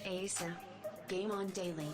Q&Asa. Game on Daily.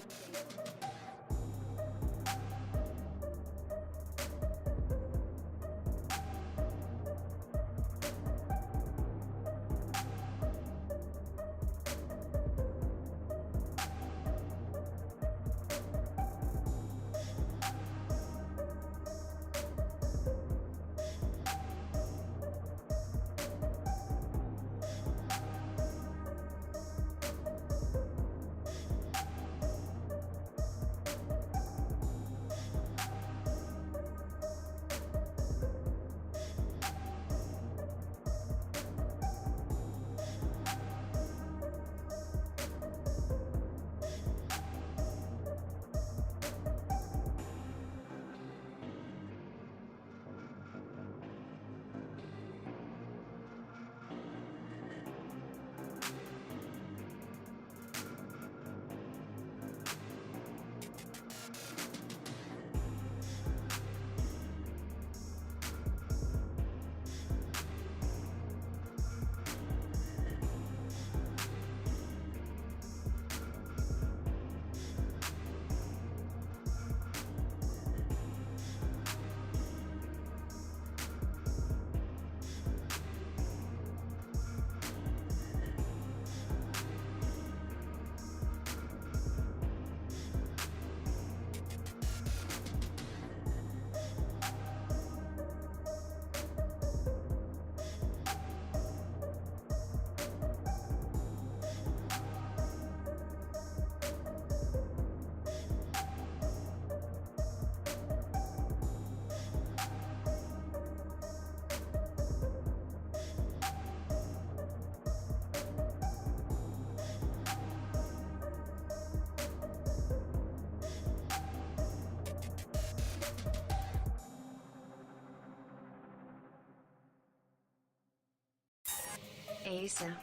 Asa.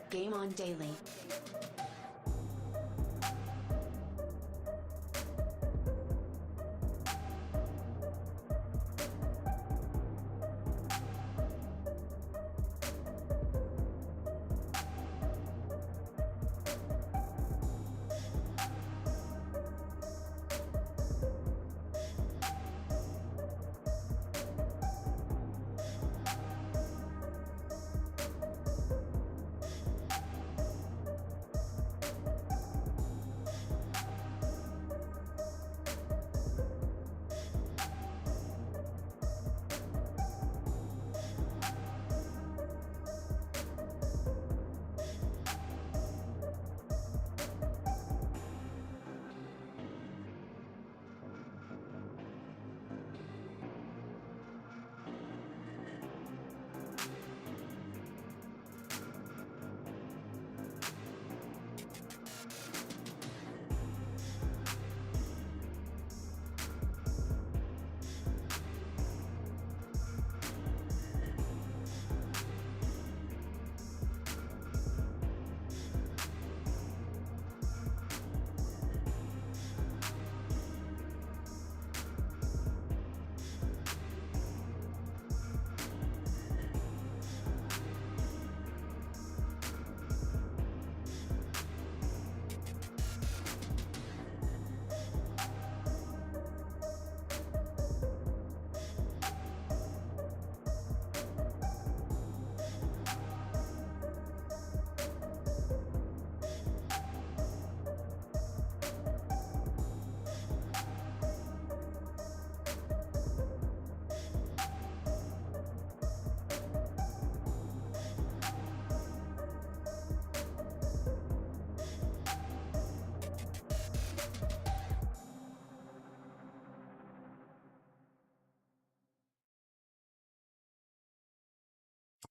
Game on Daily.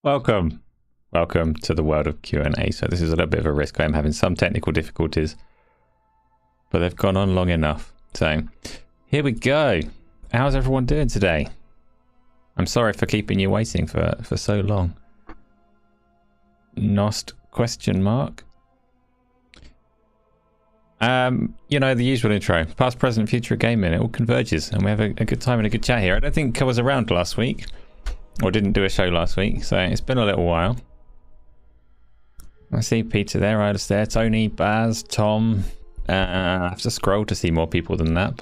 Welcome to the world of Q&A. So this is a little bit of a risk. I'm having some technical difficulties, but they've gone on long enough. So here we go. How's everyone doing today? I'm sorry for keeping you waiting for so long. Nost question mark. You know, the usual intro. Past, present, future of gaming. It all converges and we have a good time and a good chat here. I don't think I was around last week. Or didn't do a show last week, so it's been a little while. I see Peter there, Iris there, Tony, Baz, Tom. I have to scroll to see more people than that,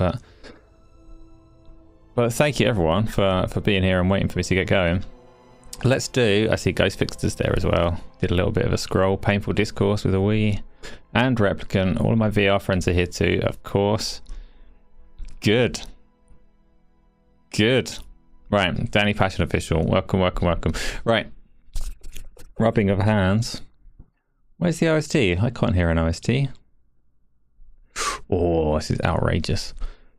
but thank you everyone for being here and waiting for me to get going. Let's do, I see Ghost Fixters there as well. Did a little bit of a scroll, Painful Discourse with a Wii, and Replicant. All of my VR friends are here too, of course. Good. Good. Right, Danny Passion Official. Welcome, welcome, welcome. Right. Rubbing of hands. Where's the OST? I can't hear an OST. Oh, this is outrageous.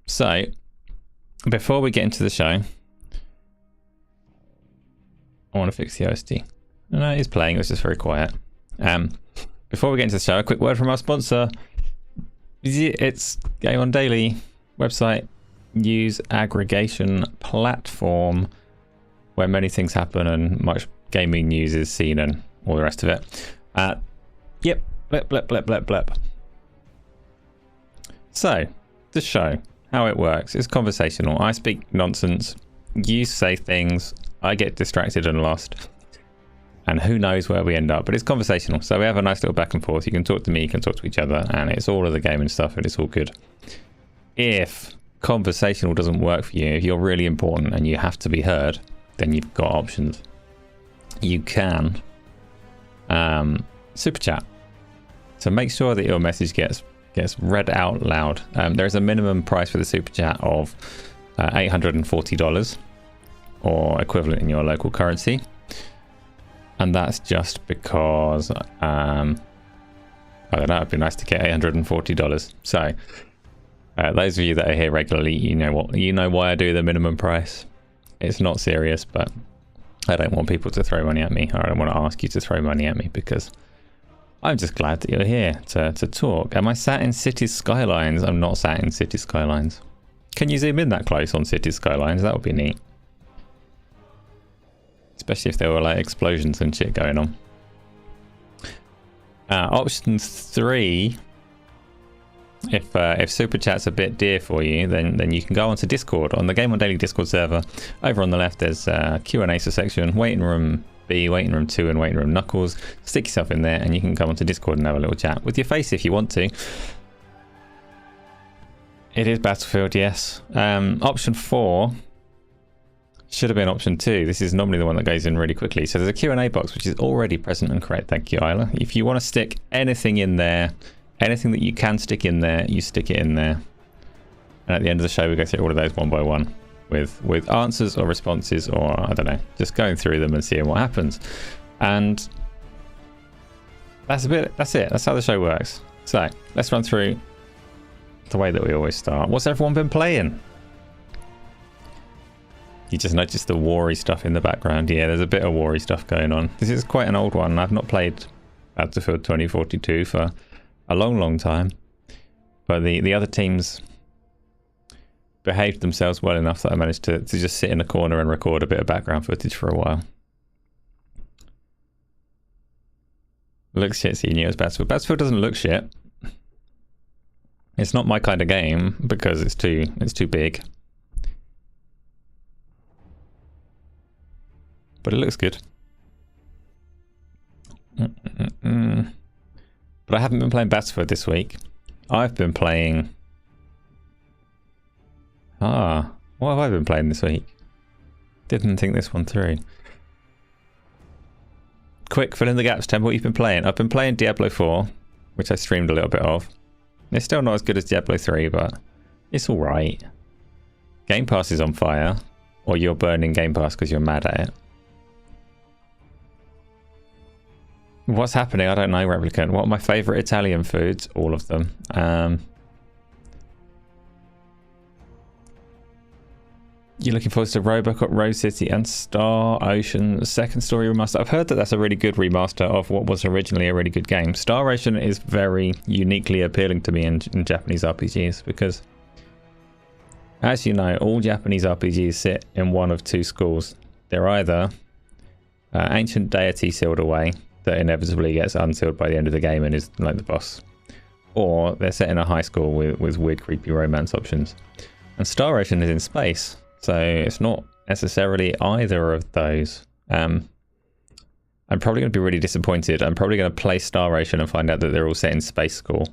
So, before we get into the show, I want to fix the OST. No, it is playing. It was just very quiet. Before we get into the show, a quick word from our sponsor. It's Game On Daily website, news aggregation platform where many things happen and much gaming news is seen and all the rest of it. Yep, blep, blep, blep, blep, blep. So, the show, how it works, is conversational. I speak nonsense, you say things, I get distracted and lost, and who knows where we end up, but it's conversational. So we have a nice little back and forth. You can talk to me, you can talk to each other, and it's all of the gaming stuff, and it's all good. If conversational doesn't work for you, if you're really important and you have to be heard, then you've got options. You can super chat. So make sure that your message gets read out loud. There's a minimum price for the super chat of $840 or equivalent in your local currency, and that's just because I don't know, it'd be nice to get $840. So those of you that are here regularly, you know why I do the minimum price. It's not serious, but I don't want people to throw money at me, or I don't want to ask you to throw money at me, because I'm just glad that you're here to talk. Am I sat in Cities Skylines? I'm not sat in Cities Skylines. Can you zoom in that close on Cities Skylines? That would be neat. Especially if there were like explosions and shit going on. Option 3. If Super Chat's a bit dear for you, then you can go onto Discord, on the Game On Daily Discord server. Over on the left there's a Q&Asa section, Waiting Room B, Waiting Room 2 and Waiting Room Knuckles. Stick yourself in there and you can come onto Discord and have a little chat with your face if you want to. It is Battlefield, yes. Option 4 should have been option 2. This is normally the one that goes in really quickly. So there's a Q&A box which is already present and correct. Thank you, Isla. If you want to stick anything in there, anything that you can stick in there, you stick it in there. And at the end of the show, we go through all of those one by one with answers or responses, or I don't know, just going through them and seeing what happens. And that's it. That's how the show works. So let's run through the way that we always start. What's everyone been playing? You just noticed the war-y stuff in the background. Yeah, there's a bit of war-y stuff going on. This is quite an old one. I've not played Battlefield 2042 for a long time, but the other teams behaved themselves well enough that I managed to just sit in a corner and record a bit of background footage for a while. Looks shit, seeing you as Battlefield. Battlefield doesn't look shit. It's not my kind of game because it's too big. But it looks good. But I haven't been playing Battlefield this week. I've been playing... what have I been playing this week? Didn't think this one through. Quick, fill in the gaps, Tim. What you've been playing? I've been playing Diablo 4, which I streamed a little bit of. It's still not as good as Diablo 3, but it's alright. Game Pass is on fire. Or you're burning Game Pass because you're mad at it. What's happening? I don't know, Replicant. What are my favourite Italian foods? All of them. You're looking forward to Robocop, Rose City and Star Ocean second story remaster. I've heard that that's a really good remaster of what was originally a really good game. Star Ocean is very uniquely appealing to me in Japanese RPGs because, as you know, all Japanese RPGs sit in one of two schools. They're either ancient deity sealed away that inevitably gets unsealed by the end of the game and is like the boss, or they're set in a high school with weird creepy romance options. And Star Ocean is in space, so it's not necessarily either of those. I'm probably going to be really disappointed. I'm probably going to play Star Ocean and find out that they're all set in Space School.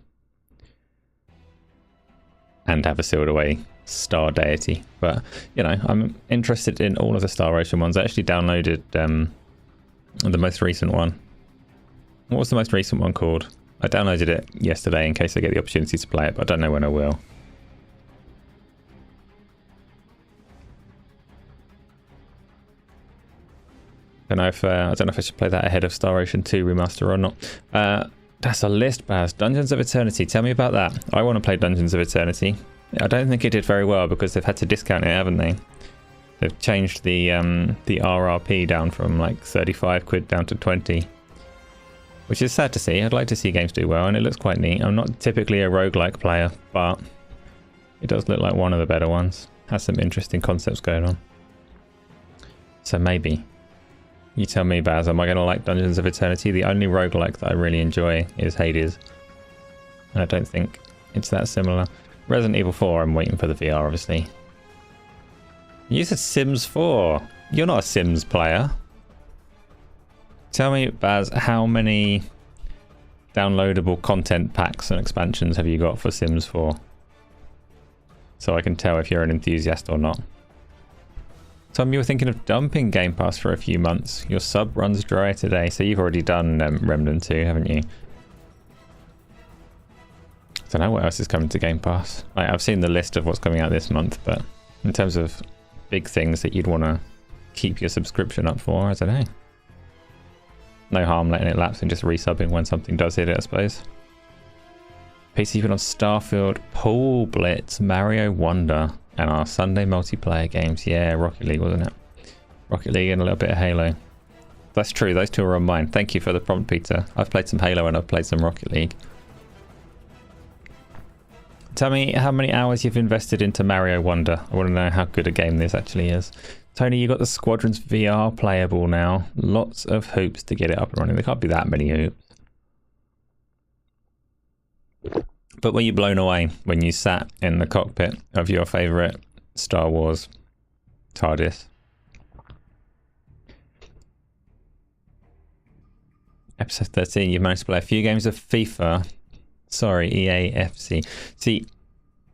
And have a sealed away star deity. But, you know, I'm interested in all of the Star Ocean ones. I actually downloaded the most recent one. What was the most recent one called? I downloaded it yesterday in case I get the opportunity to play it, but I don't know when I will. I don't know if I should play that ahead of Star Ocean 2 Remaster or not. That's a list, Baz. Dungeons of Eternity. Tell me about that. I want to play Dungeons of Eternity. I don't think it did very well because they've had to discount it, haven't they? They've changed the RRP down from like 35 quid down to 20. Which is sad to see. I'd like to see games do well, and it looks quite neat. I'm not typically a roguelike player, but it does look like one of the better ones. Has some interesting concepts going on. So maybe. You tell me, Baz, am I going to like Dungeons of Eternity? The only roguelike that I really enjoy is Hades. And I don't think it's that similar. Resident Evil 4, I'm waiting for the VR, obviously. You said Sims 4. You're not a Sims player. Tell me, Baz, how many downloadable content packs and expansions have you got for Sims 4? So I can tell if you're an enthusiast or not. Tom, you were thinking of dumping Game Pass for a few months. Your sub runs dry today, so you've already done Remnant 2, haven't you? I don't know what else is coming to Game Pass. I've seen the list of what's coming out this month, but in terms of big things that you'd want to keep your subscription up for, I don't know. No harm letting it lapse and just resubbing when something does hit it, I suppose. PC put on Starfield, Pool Blitz, Mario Wonder, and our Sunday multiplayer games. Yeah, Rocket League, wasn't it? Rocket League and a little bit of Halo. That's true, those two are on mine. Thank you for the prompt, Peter. I've played some Halo and I've played some Rocket League. Tell me how many hours you've invested into Mario Wonder. I want to know how good a game this actually is. Tony, you got the Squadrons VR playable now. Lots of hoops to get it up and running. There can't be that many hoops. But were you blown away when you sat in the cockpit of your favourite Star Wars TARDIS? Episode 13, you've managed to play a few games of FIFA. Sorry, EAFC. See,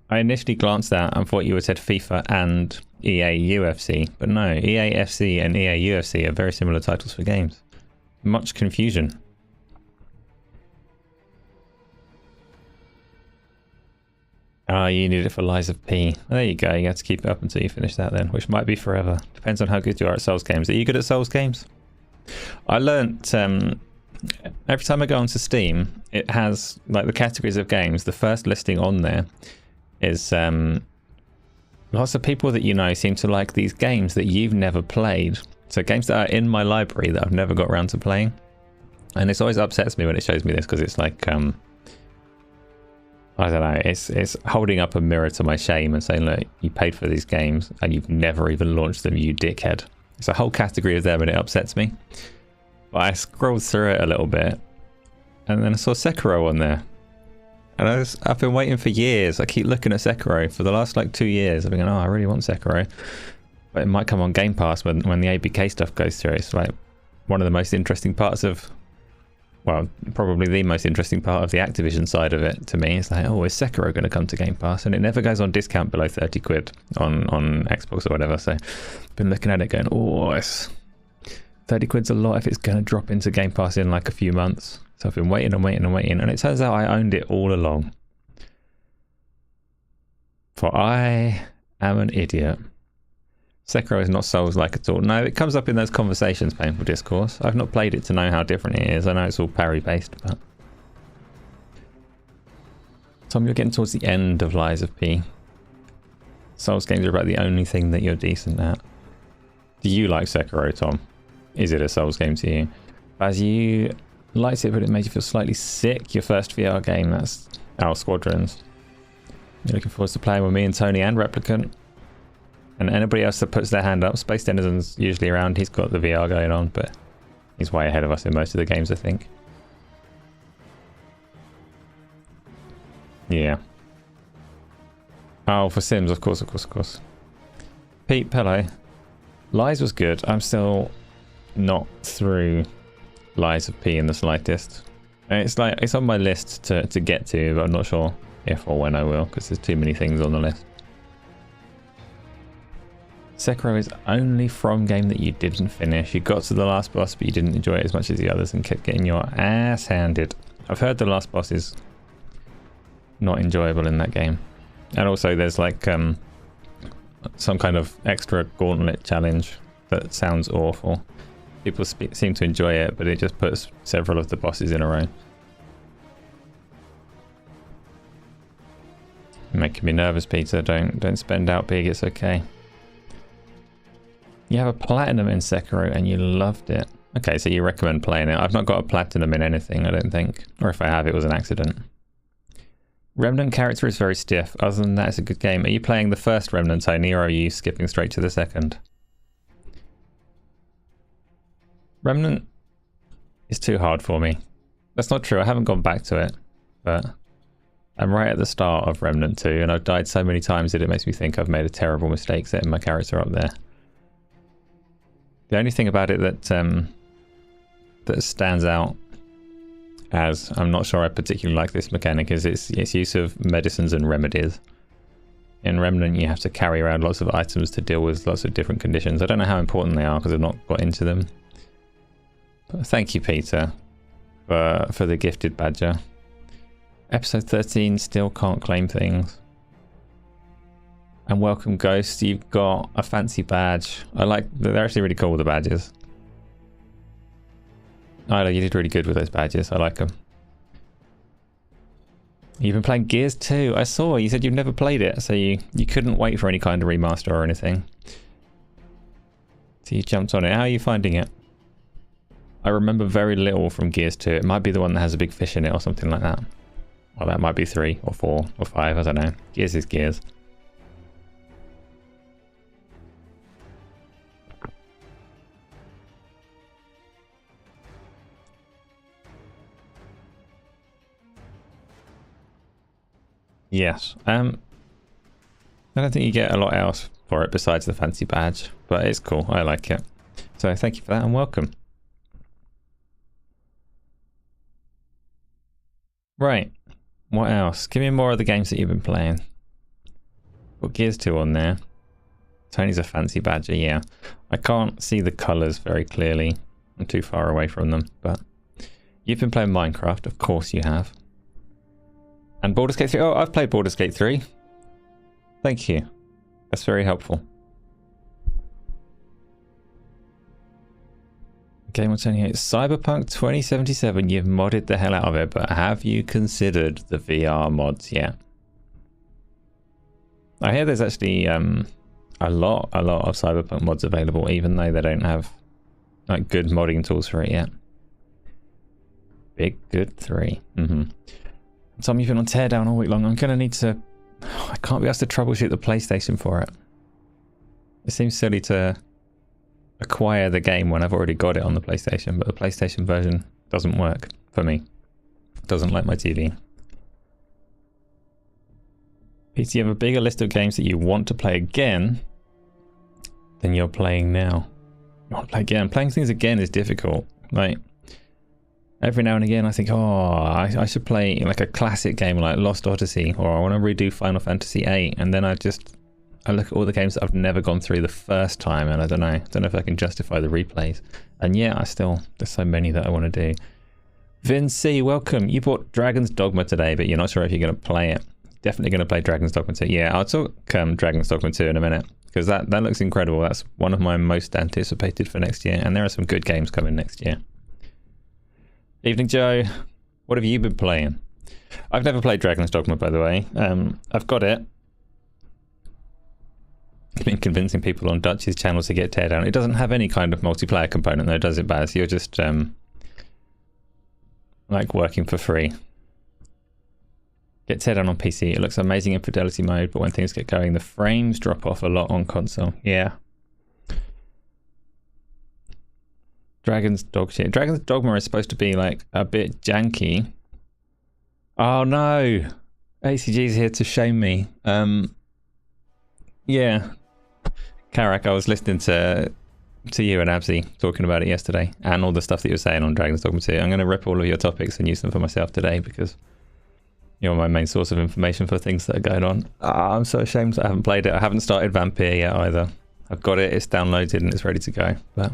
I initially glanced at and thought you had said FIFA and EA UFC, but no, EAFC and EA UFC are very similar titles for games. Much confusion. Ah, you need it for Lies of P. There you go, you have to keep it up until you finish that then, which might be forever. Depends on how good you are at Souls games. Are you good at Souls games? I learnt, every time I go onto Steam, it has like the categories of games. The first listing on there is lots of people that you know seem to like these games that you've never played. So games that are in my library that I've never got around to playing. And this always upsets me when it shows me this because it's like, I don't know, it's holding up a mirror to my shame and saying, look, you paid for these games and you've never even launched them, you dickhead. It's a whole category of them and it upsets me. But I scrolled through it a little bit and then I saw Sekiro on there. And I've been waiting for years. I keep looking at Sekiro for the last like 2 years. I've been going, oh, I really want Sekiro. But it might come on Game Pass when the ABK stuff goes through. It's like one of the most interesting parts of, well, probably the most interesting part of the Activision side of it to me. It's like, oh, is Sekiro going to come to Game Pass? And it never goes on discount below 30 quid on Xbox or whatever. So I've been looking at it going, oh, it's 30 quid's a lot if it's going to drop into Game Pass in like a few months. So I've been waiting and waiting and waiting. And it turns out I owned it all along. For I am an idiot. Sekiro is not Souls-like at all. No, it comes up in those conversations, Painful Discourse. I've not played it to know how different it is. I know it's all parry-based, but... Tom, you're getting towards the end of Lies of P. Souls games are about the only thing that you're decent at. Do you like Sekiro, Tom? Is it a Souls game to you? As you liked it, but it made you feel slightly sick. Your first VR game, that's our Squadrons. You're looking forward to playing with me and Tony and Replicant. And anybody else that puts their hand up, Space Denizen's usually around. He's got the VR going on, but he's way ahead of us in most of the games, I think. Yeah. Oh, for Sims, of course. Pete Pello. Lies was good. I'm still not through lies of P in the slightest. It's like it's on my list to get to, but I'm not sure if or when I will because there's too many things on the list. Sekiro is only from game that you didn't finish. You got to the last boss, but you didn't enjoy it as much as the others and kept getting your ass handed. I've heard the last boss is not enjoyable in that game. And also there's like some kind of extra gauntlet challenge that sounds awful. People seem to enjoy it, but it just puts several of the bosses in a row. You're making me nervous, Peter. Don't spend out big, it's okay. You have a platinum in Sekiro and you loved it. Okay, so you recommend playing it. I've not got a platinum in anything, I don't think. Or if I have, it was an accident. Remnant character is very stiff. Other than that, it's a good game. Are you playing the first Remnant only, or are you skipping straight to the second? Remnant is too hard for me. That's not true. I haven't gone back to it. But I'm right at the start of Remnant 2, and I've died so many times that it makes me think I've made a terrible mistake setting my character up there. The only thing about it that that stands out as I'm not sure I particularly like this mechanic is its use of medicines and remedies. In Remnant you have to carry around lots of items to deal with lots of different conditions. I don't know how important they are because I've not got into them. But thank you, Peter, for the gifted badger. Episode 13 still can't claim things. And welcome, Ghost. You've got a fancy badge. They're actually really cool, the badges. Isla, you did really good with those badges. I like them. You've been playing Gears 2. I saw you said you've never played it, so you couldn't wait for any kind of remaster or anything. So you jumped on it. How are you finding it? I remember very little from Gears 2. It might be the one that has a big fish in it or something like that. Well, that might be 3 or 4 or 5. I don't know. Gears is Gears. Yes. I don't think you get a lot else for it besides the fancy badge, but it's cool. I like it. So thank you for that and welcome. Right. What else? Give me more of the games that you've been playing. Put Gears 2 on there. Tony's a fancy badger, yeah. I can't see the colours very clearly. I'm too far away from them, but you've been playing Minecraft, of course you have. And Baldur's Gate 3. Oh, I've played Baldur's Gate 3. Thank you. That's very helpful. Game on 28. Cyberpunk 2077. You've modded the hell out of it, but have you considered the VR mods yet? I hear there's actually a lot of Cyberpunk mods available, even though they don't have like good modding tools for it yet. Big good 3. Tom, you've been on teardown all week long. I'm going to need to... I can't be asked to troubleshoot the PlayStation for it. It seems silly to acquire the game when I've already got it on the PlayStation, but the PlayStation version doesn't work for me. It doesn't like my TV. Peter, you have a bigger list of games that you want to play again than you're playing now. You want to play again? Playing things again is difficult. Like... every now and again I think, oh, I should play like a classic game like Lost Odyssey, or I want to redo Final Fantasy VIII, and then I look at all the games that I've never gone through the first time, and I don't know if I can justify the replays. And yeah, there's so many that I want to do. Vince C, welcome. You bought Dragon's Dogma today, but you're not sure if you're going to play it. Definitely going to play Dragon's Dogma 2. Yeah, I'll talk Dragon's Dogma 2 in a minute, because that looks incredible. That's one of my most anticipated for next year, and there are some good games coming next year. Evening, Joe. What have you been playing? I've never played Dragon's Dogma, by the way. I've got it. I've been convincing people on Dutch's channel to get teardown. It doesn't have any kind of multiplayer component, though, does it, Baz? You're just, like, working for free. Get teardown on PC. It looks amazing in fidelity mode, but when things get going, the frames drop off a lot on console. Yeah. Dragon's Dogma is supposed to be like a bit janky. Oh no, ACG's here to shame me. Yeah, Karak, I was listening to to you and Absy talking about it yesterday, and all the stuff that you were saying on Dragon's Dogma 2. I'm going to rip all of your topics and use them for myself today because you're my main source of information for things that are going on. I'm so ashamed that I haven't played it. I haven't started Vampire yet either. I've got it, it's downloaded and it's ready to go. But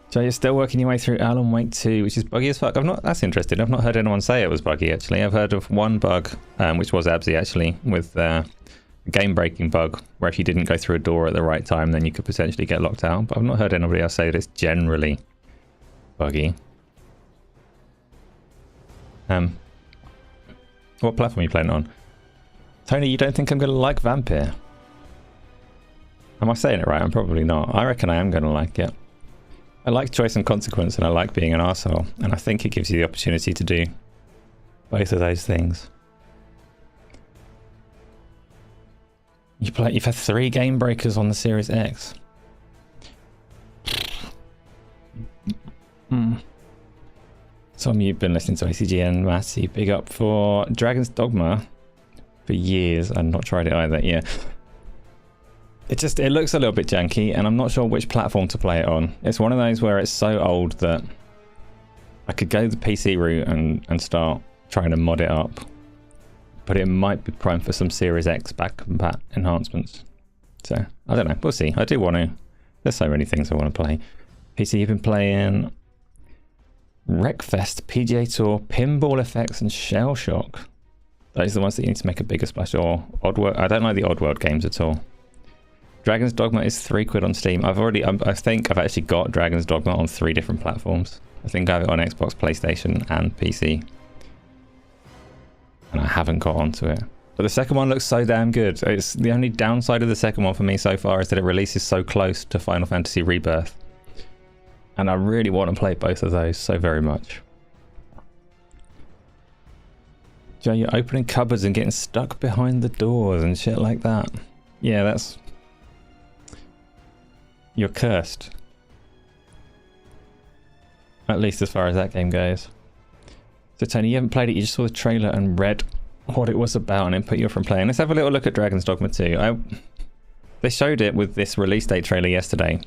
so you're still working your way through Alan Wake 2, which is buggy as fuck. That's interesting. I've not heard anyone say it was buggy actually. I've heard of one bug, which was Absy actually, with a game breaking bug where if you didn't go through a door at the right time then you could potentially get locked out. But I've not heard anybody else say that it's generally buggy. What platform are you playing on? Tony, you don't think I'm going to like Vampire? Am I saying it right? I'm probably not. I reckon I am going to like it. I like choice and consequence and I like being an arsehole. And I think it gives you the opportunity to do both of those things. You've had 3 game breakers on the Series X. Tom, you've been listening to ACG and Matty, big up for Dragon's Dogma for years and not tried it either. Yeah, it looks a little bit janky and I'm not sure which platform to play it on. It's one of those where it's so old that I could go the PC route and start trying to mod it up, but it might be prime for some Series X back compat enhancements. So I don't know, we'll see. I do want to, there's so many things I want to play. PC, you've been playing Wreckfest, PGA Tour, Pinball Effects, and Shell Shock. Those are the ones that you need to make a bigger splash. Or Oddworld. I don't like the Oddworld games at all. Dragon's Dogma is £3 on Steam. I think I've actually got Dragon's Dogma on 3 different platforms. I think I have it on Xbox, PlayStation, and PC. And I haven't got onto it. But the second one looks so damn good. It's the only downside of the second one for me so far is that it releases so close to Final Fantasy Rebirth. And I really want to play both of those so very much. Joe, you're opening cupboards and getting stuck behind the doors and shit like that. Yeah, that's... You're cursed. At least as far as that game goes. So Tony, you haven't played it, you just saw the trailer and read what it was about and it put you off from playing. Let's have a little look at Dragon's Dogma 2. They showed it with this release date trailer yesterday.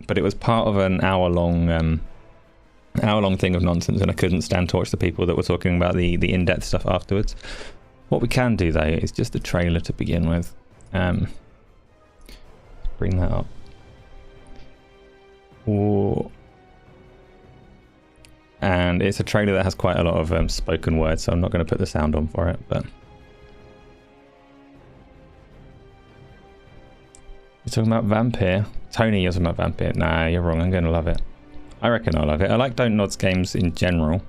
But it was part of an hour-long thing of nonsense, and I couldn't stand to watch the people that were talking about the in-depth stuff afterwards. What we can do, though, is just a trailer to begin with. Bring that up. Ooh. And it's a trailer that has quite a lot of spoken words, so I'm not going to put the sound on for it, but... You're talking about Vampire? Tony, you're talking about Vampire. Nah, you're wrong. I'm going to love it. I reckon I'll love it. I like Don't Nods games in general.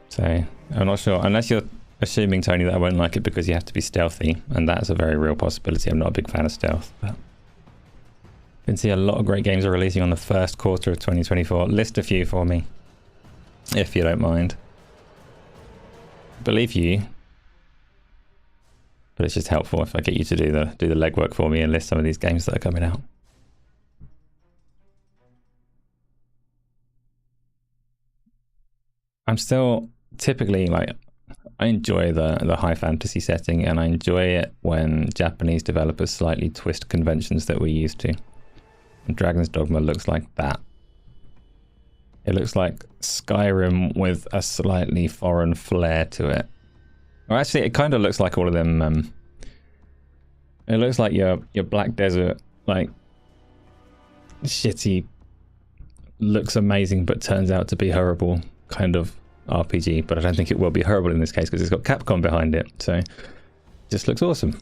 So, I'm not sure. Unless you're assuming, Tony, that I won't like it because you have to be stealthy. And that's a very real possibility. I'm not a big fan of stealth. But I can see a lot of great games are releasing on the first quarter of 2024. List a few for me, if you don't mind. Believe you. But it's just helpful if I get you to do the legwork for me and list some of these games that are coming out. I'm still typically like, I enjoy the high fantasy setting and I enjoy it when Japanese developers slightly twist conventions that we're used to. And Dragon's Dogma looks like that. It looks like Skyrim with a slightly foreign flair to it. Well, actually, it kind of looks like all of them. It looks like your Black Desert, like shitty, looks amazing but turns out to be horrible kind of RPG. But I don't think it will be horrible in this case because it's got Capcom behind it. So it just looks awesome.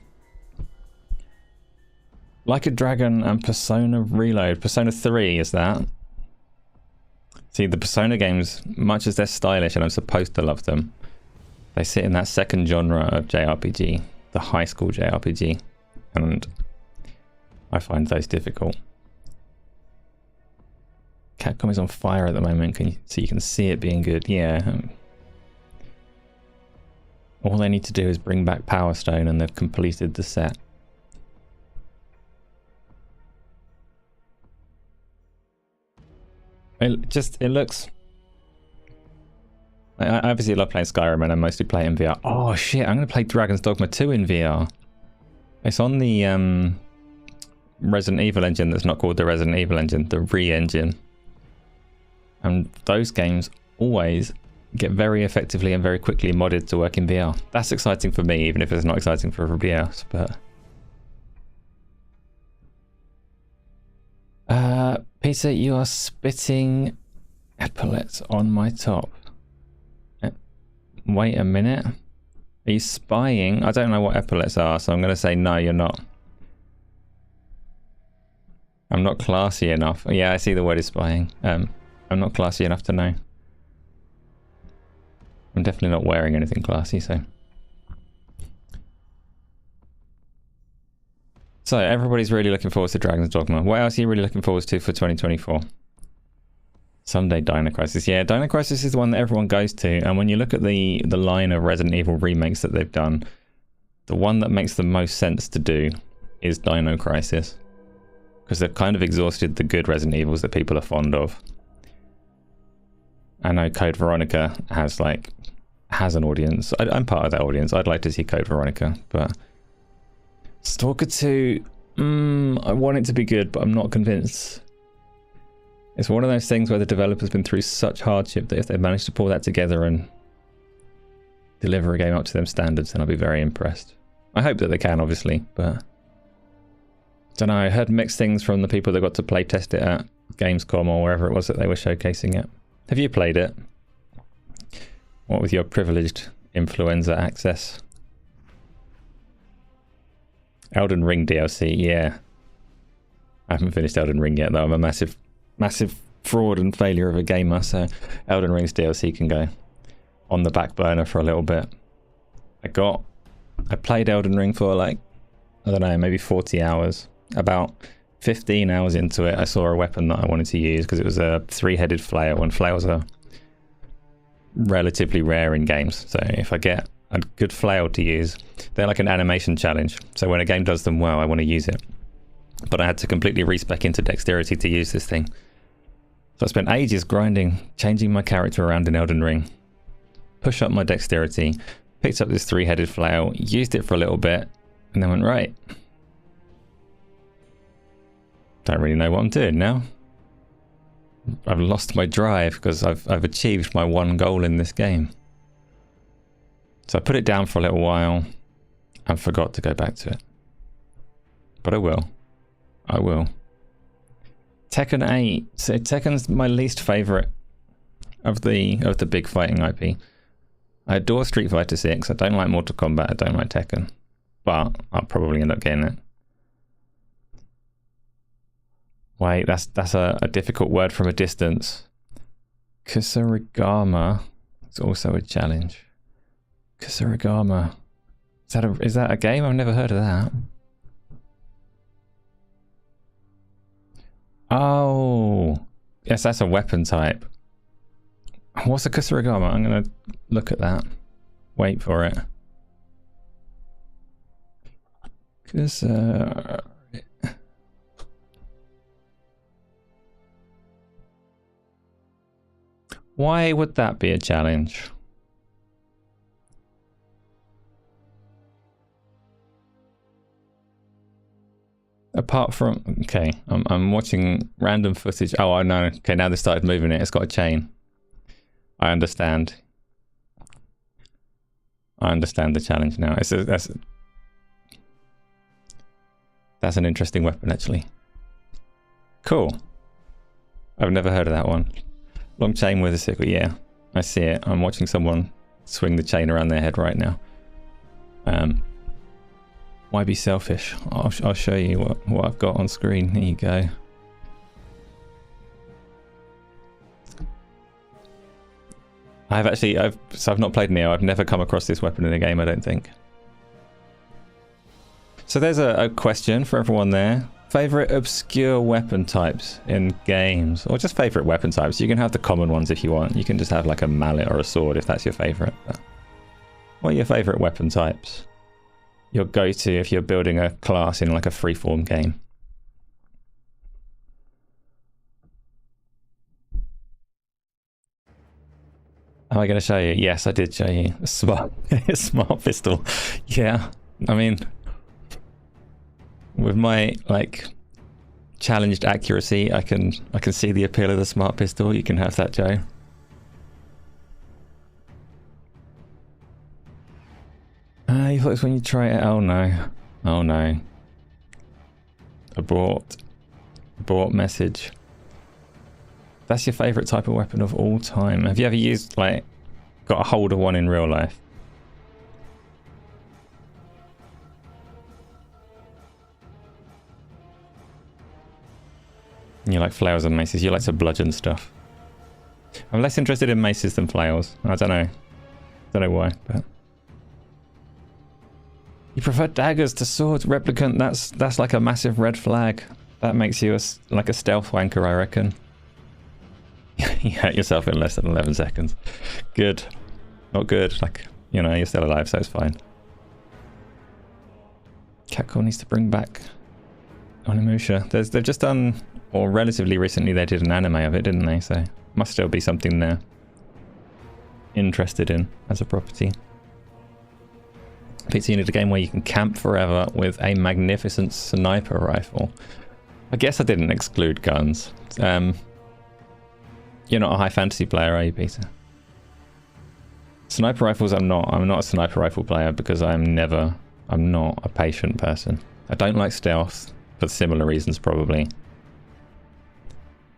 Like a Dragon and Persona Reload. Persona 3 is that. See, the Persona games, much as they're stylish and I'm supposed to love them, they sit in that second genre of JRPG, the high school JRPG, and I find those difficult. Capcom is on fire at the moment, so you can see it being good. Yeah. All they need to do is bring back Power Stone and they've completed the set. It looks... I obviously love playing Skyrim and I mostly play it in VR. Oh shit, I'm going to play Dragon's Dogma 2 in VR. It's on the Resident Evil engine that's not called the Resident Evil engine, the re-engine. And those games always get very effectively and very quickly modded to work in VR. That's exciting for me, even if it's not exciting for everybody else, but... Peter, you are spitting epaulets on my top. Wait a minute. Are you spying? I don't know what epaulets are, so I'm going to say no, you're not. I'm not classy enough. Yeah, I see the word is spying. I'm not classy enough to know. I'm definitely not wearing anything classy, so... So, everybody's really looking forward to Dragon's Dogma. What else are you really looking forward to for 2024? Someday Dino Crisis. Yeah, Dino Crisis is the one that everyone goes to, and when you look at the line of Resident Evil remakes that they've done, the one that makes the most sense to do is Dino Crisis. Because they've kind of exhausted the good Resident Evils that people are fond of. I know Code Veronica has an audience. I'm part of that audience. I'd like to see Code Veronica, but... Stalker 2, I want it to be good, but I'm not convinced. It's one of those things where the developer's been through such hardship that if they manage to pull that together and deliver a game up to them standards, then I'll be very impressed. I hope that they can, obviously, but... I don't know, I heard mixed things from the people that got to play test it at Gamescom or wherever it was that they were showcasing it. Have you played it? What with your privileged Influenza access? Elden Ring DLC, yeah. I haven't finished Elden Ring yet, though. I'm a massive fraud and failure of a gamer, so Elden Ring's DLC can go on the back burner for a little bit. I played Elden Ring for I don't know, maybe 40 hours. About 15 hours into it, I saw a weapon that I wanted to use because it was a three-headed flail, and flails are relatively rare in games. So if I get a good flail to use, they're like an animation challenge. So when a game does them well, I want to use it. But I had to completely respec into dexterity to use this thing. So I spent ages grinding, changing my character around in Elden Ring. Push up my dexterity, picked up this three-headed flail, used it for a little bit, and then went, right. Don't really know what I'm doing now. I've lost my drive because I've achieved my one goal in this game. So I put it down for a little while and forgot to go back to it. But I will. I will. Tekken 8. So Tekken's my least favourite of the big fighting IP. I adore Street Fighter 6. I don't like Mortal Kombat. I don't like Tekken. But I'll probably end up getting it. Wait, that's a difficult word from a distance. Kusarigama is also a challenge. Kusarigama. Is that a game? I've never heard of that. Oh, yes, that's a weapon type. What's a Kusarigama? I'm gonna look at that. Wait for it. Why would that be a challenge? Apart from, okay, I'm watching random footage. Oh, I know. Okay, now they started moving it. It's got a chain. I understand. I understand the challenge now. That's an interesting weapon, actually. Cool. I've never heard of that one. Long chain with a sickle. Yeah, I see it. I'm watching someone swing the chain around their head right now. Why be selfish? I'll show you what I've got on screen. Here you go. I've not played Neo. I've never come across this weapon in a game, I don't think. So there's a question for everyone there. Favorite obscure weapon types in games, or just favorite weapon types. You can have the common ones if you want. You can just have like a mallet or a sword if that's your favorite. But what are your favorite weapon types? Your go-to if you're building a class in like a freeform game. Am I going to show you? Yes, I did show you. A smart pistol. Yeah, I mean, with my like challenged accuracy, I can see the appeal of the smart pistol. You can have that, Joe. You thought it was when you try it? Oh no. Oh no. Abort message. That's your favourite type of weapon of all time. Have you ever used, like, got a hold of one in real life? You like flails and maces. You like to bludgeon stuff. I'm less interested in maces than flails. I don't know. Don't know why, but... You prefer daggers to swords, replicant. That's like a massive red flag. That makes you like a stealth wanker, I reckon. You hurt yourself in less than 11 seconds. Good. Not good. Like, you know, you're still alive, so it's fine. Capcom needs to bring back Onimusha. They've just done, or relatively recently, they did an anime of it, didn't they? So must still be something they're interested in as a property. Pizza, you need a game where you can camp forever with a magnificent sniper rifle. I guess I didn't exclude guns. You're not a high fantasy player, are you, Peter? Sniper rifles, I'm not. I'm not a sniper rifle player because I'm not a patient person. I don't like stealth for similar reasons, probably.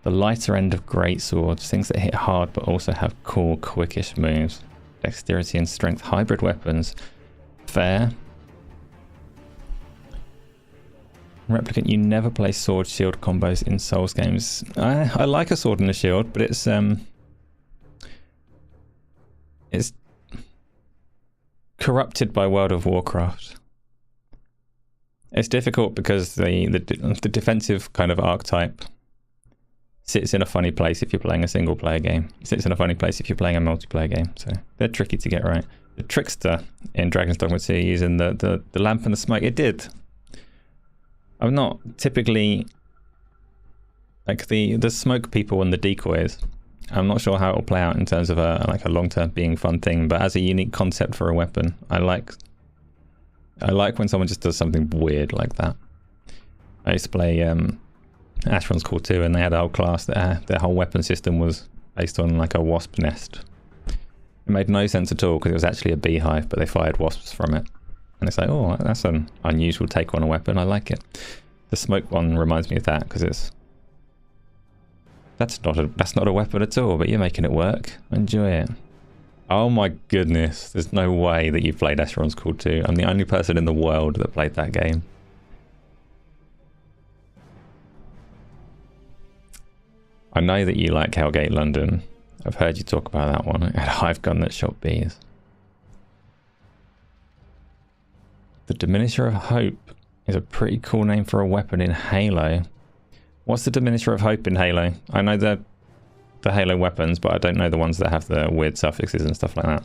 The lighter end of great swords, things that hit hard but also have cool, quickish moves. Dexterity and strength, hybrid weapons. Fair. Replicant, you never play sword shield combos in Souls games. I like a sword and a shield, but it's corrupted by World of Warcraft. It's difficult because the defensive kind of archetype sits in a funny place if you're playing a single player game. It sits in a funny place if you're playing a multiplayer game. So they're tricky to get right. The trickster in Dragon's Dogma 2 using the lamp and the smoke, it did. I'm not typically like the smoke people and the decoys. I'm not sure how it will play out in terms of a long-term being fun thing, but as a unique concept for a weapon, I like when someone just does something weird like that. I used to play Asheron's Call 2, and they had a whole class that their whole weapon system was based on like a wasp nest. It made no sense at all because it was actually a beehive, but they fired wasps from it. And it's like, oh, that's an unusual take on a weapon. I like it. The smoke one reminds me of that because that's not a weapon at all, but you're making it work. Enjoy it. Oh my goodness, there's no way that you've played Asheron's Call 2. I'm the only person in the world that played that game. I know that you like Hellgate London. I've heard you talk about that one. It had a hive gun that shot bees. The Diminisher of Hope is a pretty cool name for a weapon in Halo. What's the Diminisher of Hope in Halo? I know the Halo weapons, but I don't know the ones that have the weird suffixes and stuff like that.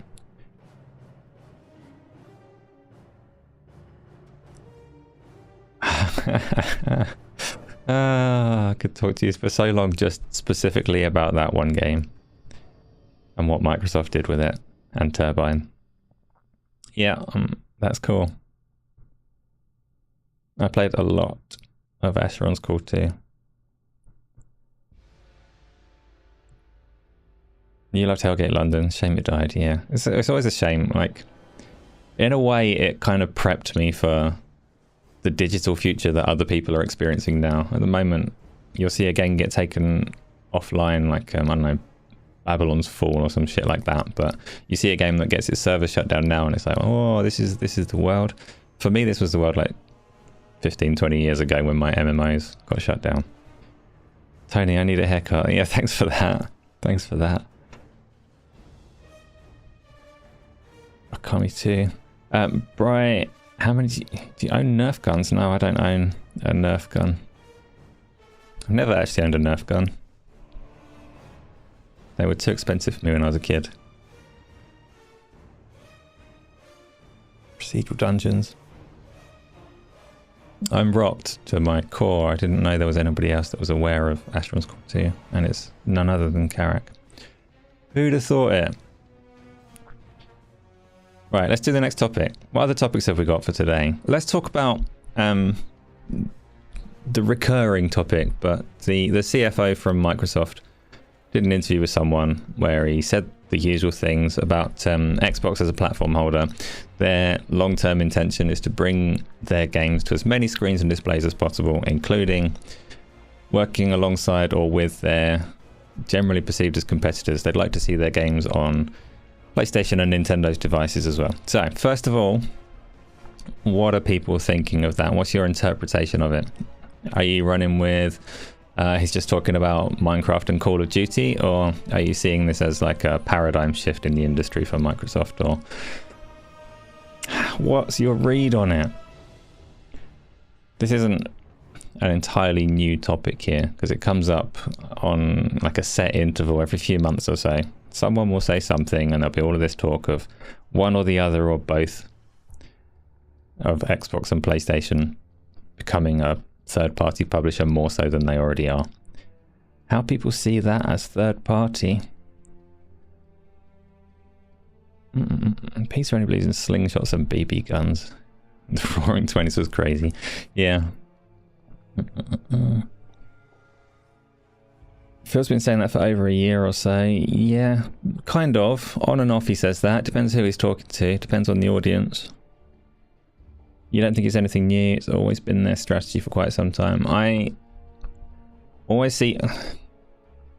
I could talk to you for so long just specifically about that one game and what Microsoft did with it and Turbine. Yeah, that's cool. I played a lot of Asheron's Call 2. You loved Hellgate London. Shame it died, yeah. It's always a shame. Like, in a way, it kind of prepped me for the digital future that other people are experiencing now. At the moment, you'll see a game get taken offline, like, I don't know, Babylon's Fall or some shit like that. But you see a game that gets its server shut down now, and it's like, oh, this is the world. For me, this was the world like 15, 20 years ago when my MMOs got shut down. Tony, I need a haircut. Yeah, thanks for that. Thanks for that. Okami 2. Bright, how many do you own Nerf guns? No, I don't own a Nerf gun. I've never actually owned a Nerf gun. They were too expensive for me when I was a kid. Procedural dungeons. I'm rocked to my core. I didn't know there was anybody else that was aware of Asheron's Call 2, and it's none other than Karak. Who'd have thought it? Right, let's do the next topic. What other topics have we got for today? Let's talk about the recurring topic, but the CFO from Microsoft did an interview with someone where he said the usual things about Xbox as a platform holder. Their long-term intention is to bring their games to as many screens and displays as possible, including working alongside or with their generally perceived as competitors. They'd like to see their games on PlayStation and Nintendo's devices as well. So, first of all, what are people thinking of that? What's your interpretation of it? Are you running with he's just talking about Minecraft and Call of Duty, or are you seeing this as like a paradigm shift in the industry for Microsoft, or what's your read on it? This isn't an entirely new topic here, because it comes up on like a set interval every few months or so. Someone will say something and there'll be all of this talk of one or the other or both of Xbox and PlayStation becoming a third-party publisher more so than they already are. How people see that as third-party? Peter only believes in slingshots and BB guns. The Roaring Twenties was crazy. Yeah. Phil's been saying that for over a year or so. Yeah, kind of. On and off he says that. Depends who he's talking to. Depends on the audience. You don't think it's anything new? It's always been their strategy for quite some time. I always see... I'm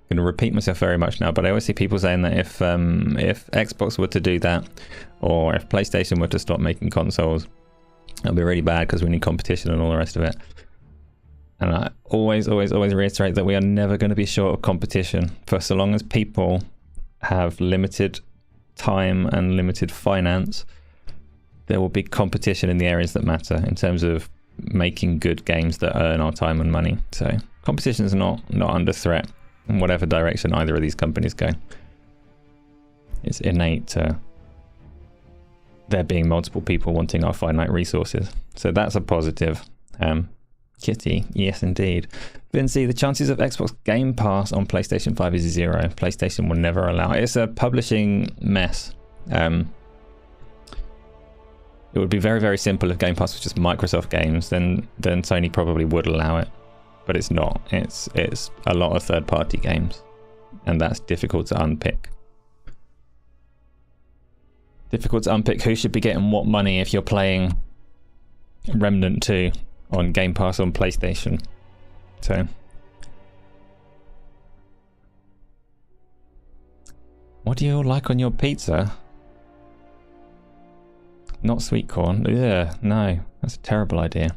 going to repeat myself very much now, but I always see people saying that if Xbox were to do that, or if PlayStation were to stop making consoles, it'll be really bad because we need competition and all the rest of it. And I always reiterate that we are never going to be short of competition. For so long as people have limited time and limited finance, there will be competition in the areas that matter in terms of making good games that earn our time and money. So competition is not under threat in whatever direction either of these companies go. It's innate to there being multiple people wanting our finite resources. So that's a positive. Kitty, yes indeed. Vinci, the chances of Xbox Game Pass on PlayStation 5 is 0. PlayStation will never allow it. It's a publishing mess. It would be very, very simple if Game Pass was just Microsoft games, then Sony probably would allow it. But it's not. It's a lot of third-party games. And that's difficult to unpick. Difficult to unpick who should be getting what money if you're playing Remnant 2 on Game Pass on PlayStation. So what do you all like on your pizza? Not sweet corn. Yeah, no, that's a terrible idea.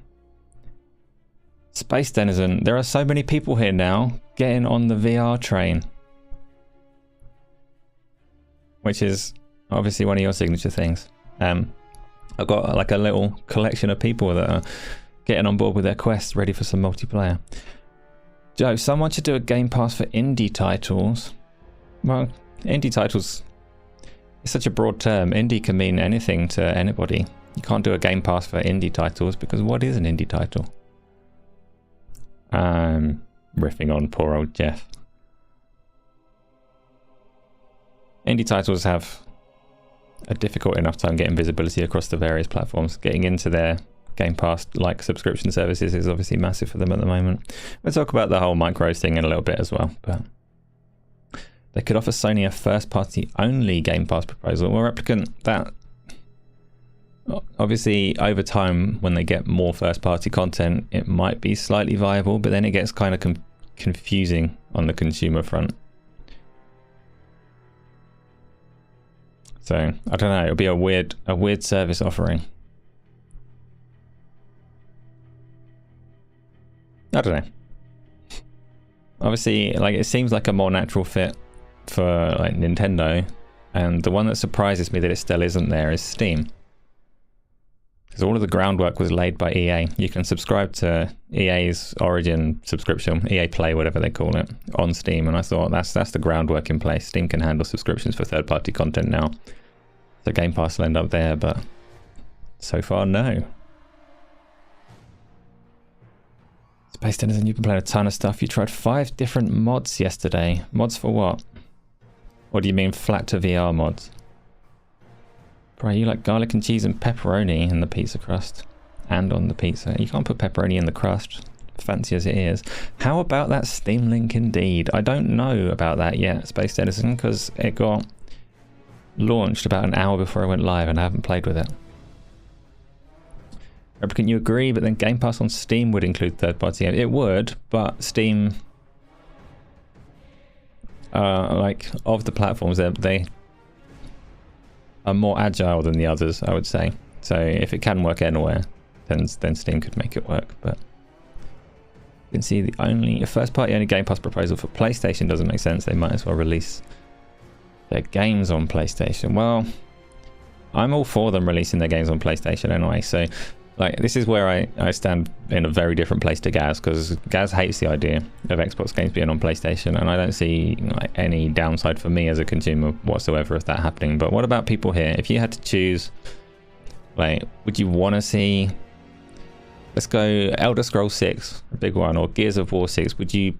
Space Denizen, there are so many people here now getting on the VR train, which is obviously one of your signature things. I've got like a little collection of people that are getting on board with their quests, ready for some multiplayer. Joe, someone should do a Game Pass for indie titles. Well, indie titles is such a broad term. Indie can mean anything to anybody. You can't do a Game Pass for indie titles because what is an indie title? Riffing on poor old Jeff. Indie titles have a difficult enough time getting visibility across the various platforms. Getting into their Game Pass like subscription services is obviously massive for them at the moment. We'll talk about the whole micro thing in a little bit as well, but they could offer Sony a first party only Game Pass proposal. Well, Replicant, that obviously over time when they get more first party content it might be slightly viable, but then it gets kind of confusing on the consumer front. So I don't know, it'll be a weird service offering. I don't know. Obviously, like, it seems like a more natural fit for like Nintendo, and the one that surprises me that it still isn't there is Steam, because all of the groundwork was laid by EA. You can subscribe to EA's Origin subscription, EA Play, whatever they call it, on Steam, and I thought that's the groundwork in place. Steam can handle subscriptions for third-party content now, so Game Pass will end up there, but so far, no. Space Denizen, you've been playing a ton of stuff. You tried 5 different mods yesterday. Mods for what? Or do you mean flat to VR mods? Bro, you like garlic and cheese and pepperoni in the pizza crust. And on the pizza. You can't put pepperoni in the crust. fancy as it is. How about that Steam link indeed? I don't know about that yet, Space Edison, because it got launched about an hour before I went live and I haven't played with it. Replicant, you agree, but then Game Pass on Steam would include third-party games. It would, but Steam, like, of the platforms, they are more agile than the others, I would say. So if it can work anywhere, then Steam could make it work. But you can see the first-party only Game Pass proposal for PlayStation doesn't make sense. They might as well release their games on PlayStation. Well, I'm all for them releasing their games on PlayStation anyway, so like this is where I stand in a very different place to Gaz, because Gaz hates the idea of Xbox games being on PlayStation, and I don't see like any downside for me as a consumer whatsoever of that happening. But what about people here? If you had to choose, like, would you want to see, let's go Elder Scrolls 6, a big one, or Gears of War 6, would you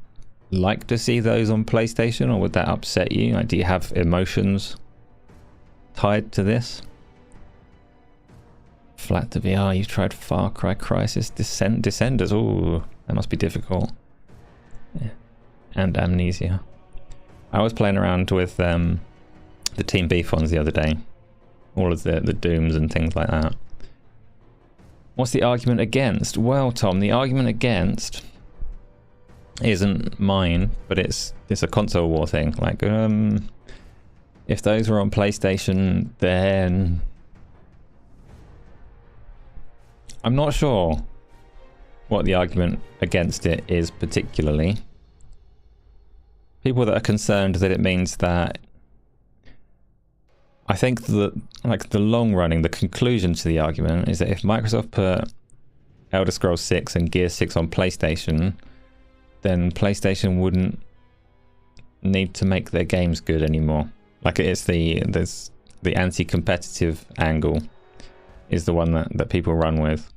like to see those on PlayStation, or would that upset you? Like, do you have emotions tied to this? Flat to VR, you've tried Far Cry Crisis, Descenders, ooh, that must be difficult. Yeah. And Amnesia. I was playing around with the Team Beef ones the other day. All of the Dooms and things like that. What's the argument against? Well, Tom, the argument against isn't mine, but it's a console war thing. Like, if those were on PlayStation, then I'm not sure what the argument against it is particularly. People that are concerned that it means that, I think that, like, the long running, the conclusion to the argument is that if Microsoft put Elder Scrolls 6 and Gear 6 on PlayStation, then PlayStation wouldn't need to make their games good anymore. Like, it's there's the anti-competitive angle is the one that people run with.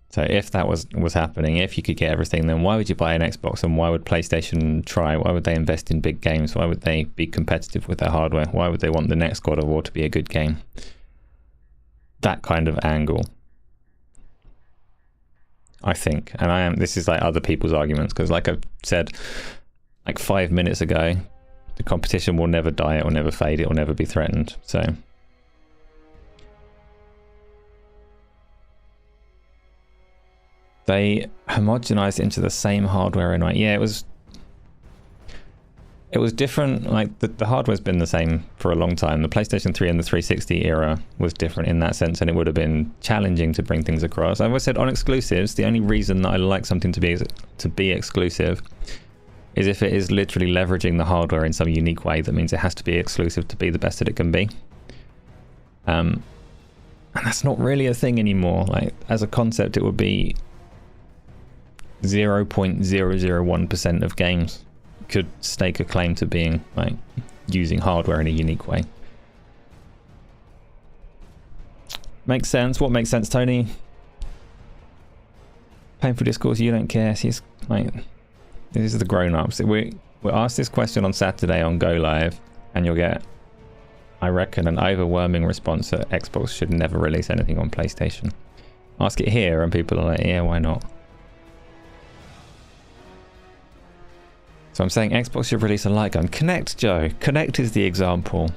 So if that was happening, if you could get everything, then why would you buy an Xbox, and why would PlayStation try? Why would they invest in big games? Why would they be competitive with their hardware? Why would they want the next God of War to be a good game? That kind of angle, I think. And this is like other people's arguments, because like I said like 5 minutes ago, the competition will never die, it will never fade, it will never be threatened. So they homogenized into the same hardware anyway. Yeah, it was different. Like the hardware's been the same for a long time. The PlayStation 3 and the 360 era was different in that sense, and it would have been challenging to bring things across. I've always said on exclusives, the only reason that I like something to be exclusive is if it is literally leveraging the hardware in some unique way that means it has to be exclusive to be the best that it can be. And that's not really a thing anymore. Like, as a concept, it would be 0.001% of games could stake a claim to being like using hardware in a unique way. Makes sense. What makes sense, Tony? Painful discourse, you don't care. He's like, this is the grown-ups. We're asked this question on Saturday on Go Live, and you'll get, I reckon, an overwhelming response that Xbox should never release anything on PlayStation. Ask it here and people are like, yeah, why not? So I'm saying Xbox should release a light gun. Connect, Joe. Connect is the example.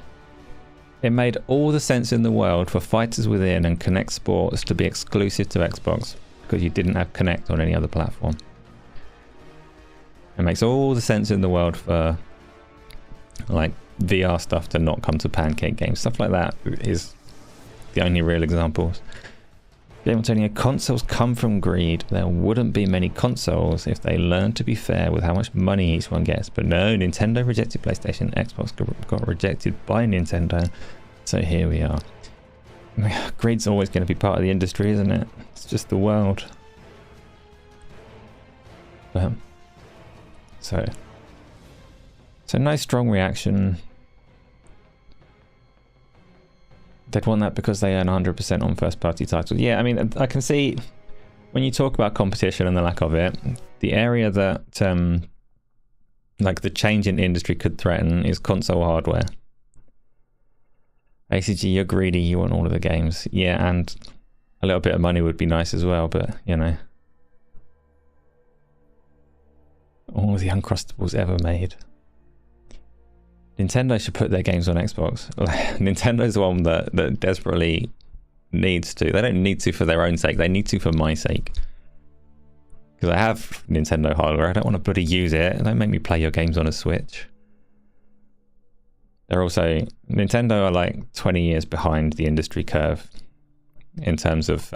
It made all the sense in the world for Fighters Within and Connect Sports to be exclusive to Xbox because you didn't have Connect on any other platform. It makes all the sense in the world for like VR stuff to not come to Pancake games. Stuff like that is the only real examples. Game Antonio, consoles come from greed. There wouldn't be many consoles if they learned to be fair with how much money each one gets. But no, Nintendo rejected PlayStation, Xbox got rejected by Nintendo. So here we are. Greed's always going to be part of the industry, isn't it? It's just the world. So no strong reaction. They'd want that because they earn 100% on first-party titles. Yeah, I mean, I can see when you talk about competition and the lack of it, the area that, like, the change in industry could threaten is console hardware. ACG, you're greedy, you want all of the games. Yeah, and a little bit of money would be nice as well, but, you know, All the Uncrustables ever made. Nintendo should put their games on Xbox. Nintendo's the one that desperately needs to. They don't need to for their own sake. They need to for my sake. Because I have Nintendo hardware. I don't want to bloody use it. Don't make me play your games on a Switch. They're also... Nintendo are like 20 years behind the industry curve in terms of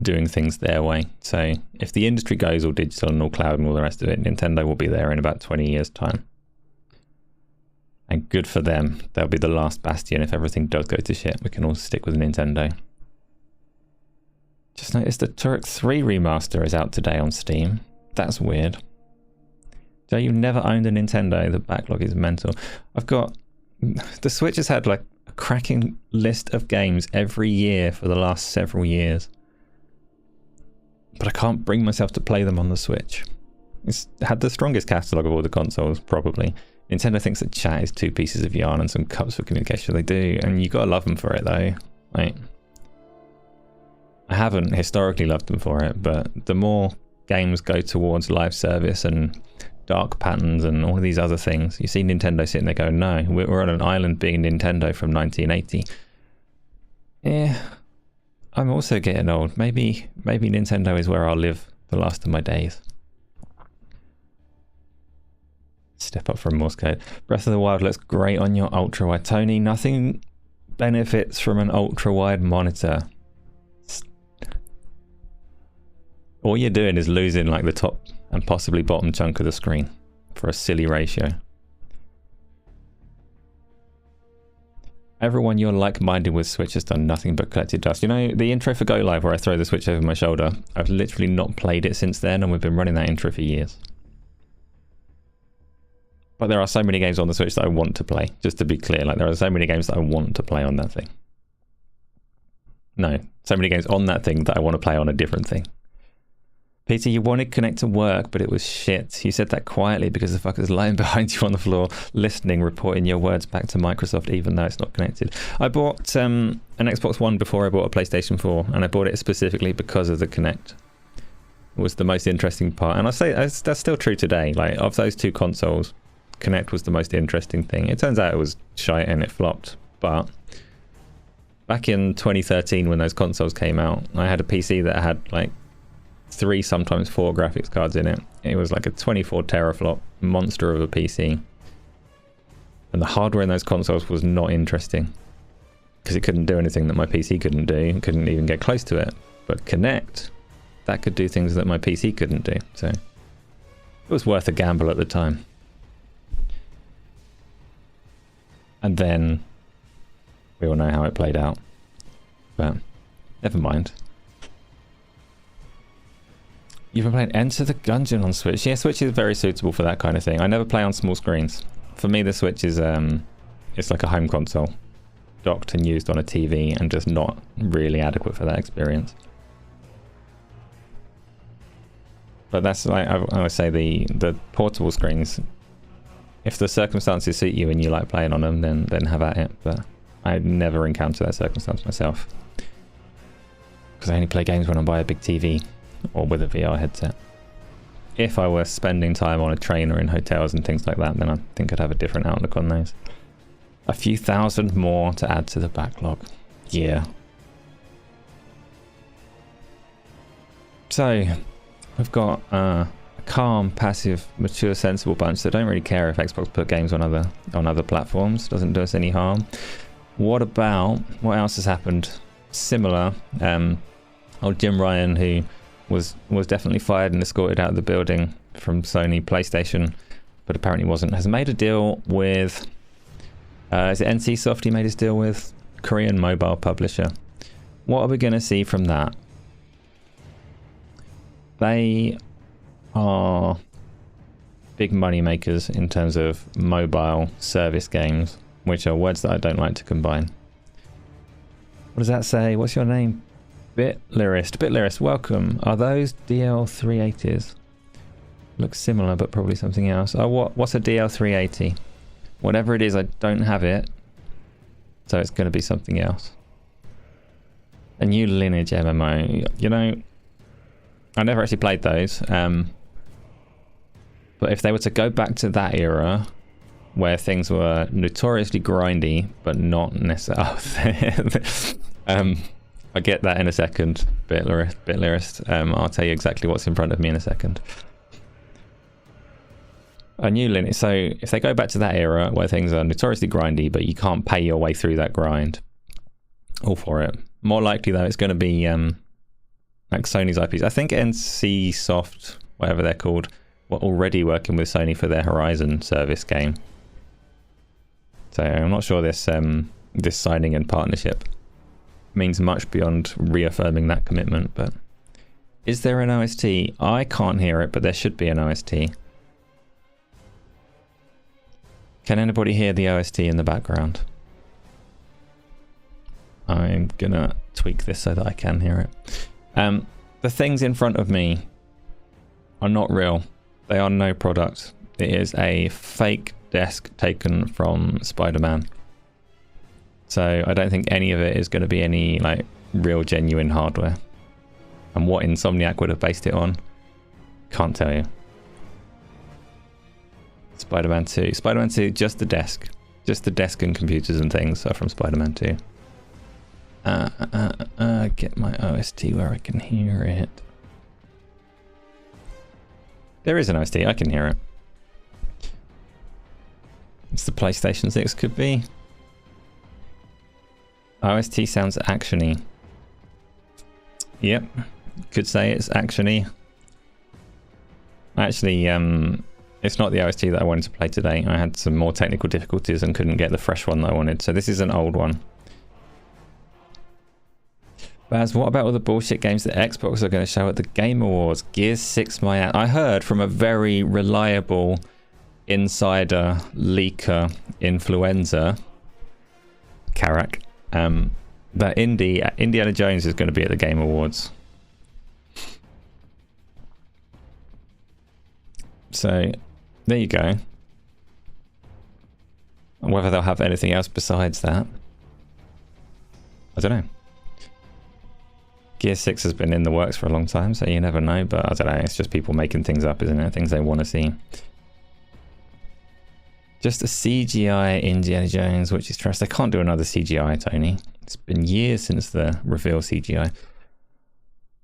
doing things their way. So if the industry goes all digital and all cloud and all the rest of it, Nintendo will be there in about 20 years' time. And good for them. They'll be the last bastion if everything does go to shit. We can all stick with Nintendo. Just noticed the Turok 3 remaster is out today on Steam. That's weird. Joe, you've never owned a Nintendo. The backlog is mental. I've got... The Switch has had like a cracking list of games every year for the last several years. But I can't bring myself to play them on the Switch. It's had the strongest catalogue of all the consoles, probably. Nintendo thinks that chat is 2 pieces of yarn and some cups for communication. They do, and you gotta love them for it, though. Like, I haven't historically loved them for it, but the more games go towards live service and dark patterns and all of these other things, you see Nintendo sitting there going, no, we're on an island being Nintendo from 1980. Yeah, I'm also getting old. Maybe Nintendo is where I'll live the last of my days. Step up from Morse code. Breath of the Wild looks great on your ultra wide. Tony, nothing benefits from an ultra wide monitor. All you're doing is losing like the top and possibly bottom chunk of the screen for a silly ratio. Everyone you're like-minded with Switch has done nothing but collected dust. You know, the intro for Go Live where I throw the Switch over my shoulder, I've literally not played it since then, and we've been running that intro for years. But there are so many games on the Switch that I want to play, just to be clear. Like, there are so many games that I want to play on that thing. No, so many games on that thing that I want to play on a different thing. Peter, you wanted Connect to work, but it was shit. You said that quietly because the fucker's lying behind you on the floor, listening, reporting your words back to Microsoft, even though it's not connected. I bought an Xbox One before I bought a PlayStation 4, and I bought it specifically because of the Connect. It was the most interesting part. And I say that's still true today. Like, of those two consoles, Connect was the most interesting thing. It turns out it was shite and it flopped. But back in 2013, when those consoles came out, I had a PC that had like 3, sometimes 4 graphics cards in it. It was like a 24 teraflop monster of a PC. And the hardware in those consoles was not interesting because it couldn't do anything that my PC couldn't do. It couldn't even get close to it. But Connect, that could do things that my PC couldn't do. So it was worth a gamble at the time. And then we all know how it played out. But never mind. You've been playing Enter the Gungeon on Switch. Yeah, Switch is very suitable for that kind of thing. I never play on small screens. For me, the Switch is it's like a home console, docked and used on a TV, and just not really adequate for that experience. But that's like I always say, the portable screens. If the circumstances suit you and you like playing on them, then have at it. But I never encounter that circumstance myself because I only play games when I buy a big TV or with a VR headset. If I were spending time on a train or in hotels and things like that, then I think I'd have a different outlook on those. A few thousand more to add to the backlog. Yeah. So we've got a calm, passive, mature, sensible bunch that don't really care if Xbox put games on other platforms. Doesn't do us any harm. What else has happened? Similar. Old Jim Ryan, who was definitely fired and escorted out of the building from Sony PlayStation, but apparently wasn't, has made a deal with is it NCSoft he made his deal with? Korean mobile publisher. What are we going to see from that? They are big money makers in terms of mobile service games, which are words that I don't like to combine. What does that say? What's your name? Bitlyrist, welcome. Are those DL380s? Looks similar, but probably something else. Oh, what's a DL380? Whatever it is, I don't have it, so it's going to be something else. A new Lineage MMO. You know, I never actually played those. But if they were to go back to that era where things were notoriously grindy, but not necessarily... I'll get that in a second, Bitlurist. I'll tell you exactly what's in front of me in a second. A new lineage. So if they go back to that era where things are notoriously grindy, but you can't pay your way through that grind, all for it. More likely though, it's going to be like Sony's IPs. I think NC Soft, whatever they're called, were already working with Sony for their Horizon service game. So I'm not sure this this signing and partnership means much beyond reaffirming that commitment. But is there an OST? I can't hear it, but there should be an OST. Can anybody hear the OST in the background? I'm gonna tweak this so that I can hear it. The things in front of me are not real. They are no product. It is a fake desk taken from Spider-Man. So I don't think any of it is going to be any like real genuine hardware. And what Insomniac would have based it on, can't tell you. Spider-Man 2. Spider-Man 2, just the desk. Just the desk and computers and things are from Spider-Man 2. Get my OST where I can hear it. There is an OST, I can hear it. It's the PlayStation 6 could be. OST sounds actiony. Yep, could say it's actiony. Actually, it's not the OST that I wanted to play today. I had some more technical difficulties and couldn't get the fresh one that I wanted. So this is an old one. Baz, what about all the bullshit games that Xbox are going to show at the Game Awards? Gears 6, my ass. I heard from a very reliable insider leaker Influenza, Karak, that Indiana Jones is going to be at the Game Awards. So there you go. Whether they'll have anything else besides that, I don't know. Gear 6 has been in the works for a long time, so you never know, but I don't know, it's just people making things up, isn't it? Things they want to see. Just a CGI Indiana Jones, which is trash. They can't do another CGI, Tony. It's been years since the reveal CGI.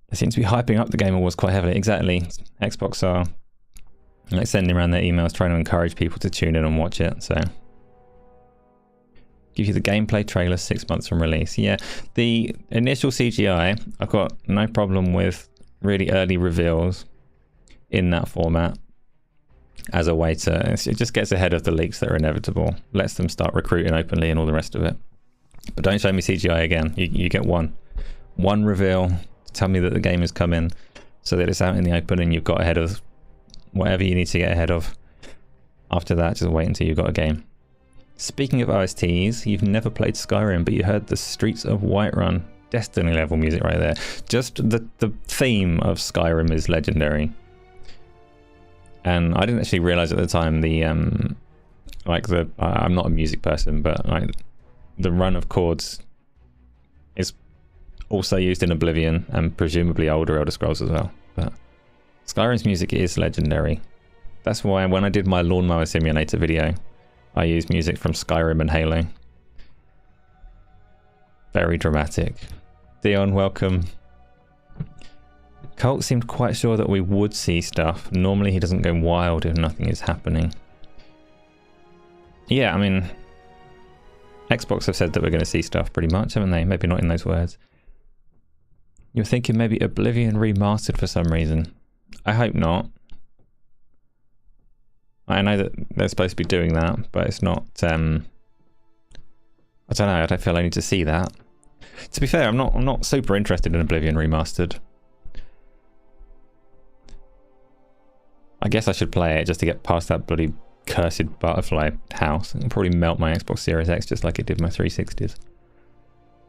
They seem to be hyping up the Game Awards quite heavily. Exactly. Xbox are like sending around their emails trying to encourage people to tune in and watch it, so... Give you the gameplay trailer 6 months from release. Yeah, the initial CGI, I've got no problem with really early reveals in that format as a way to... It just gets ahead of the leaks that are inevitable. Lets them start recruiting openly and all the rest of it. But don't show me CGI again. You get one reveal to tell me that the game is coming so that it's out in the open and you've got ahead of whatever you need to get ahead of. After that, just wait until you've got a game. Speaking of OSTs, you've never played Skyrim, but you heard the Streets of Whiterun Destiny level music right there. Just the theme of Skyrim is legendary. And I didn't actually realize at the time the I'm not a music person, but like the run of chords is also used in Oblivion and presumably older Elder Scrolls as well. But Skyrim's music is legendary. That's why when I did my Lawnmower Simulator video, I used music from Skyrim and Halo. Very dramatic. Theon, welcome. Colt seemed quite sure that we would see stuff. Normally he doesn't go wild if nothing is happening. Yeah, I mean, Xbox have said that we're going to see stuff pretty much, haven't they? Maybe not in those words. You're thinking maybe Oblivion remastered for some reason. I hope not. I know that they're supposed to be doing that, but it's not... I don't know, I don't feel I need to see that. To be fair, I'm not super interested in Oblivion Remastered. I guess I should play it just to get past that bloody cursed butterfly house. It'll probably melt my Xbox Series X just like it did my 360s.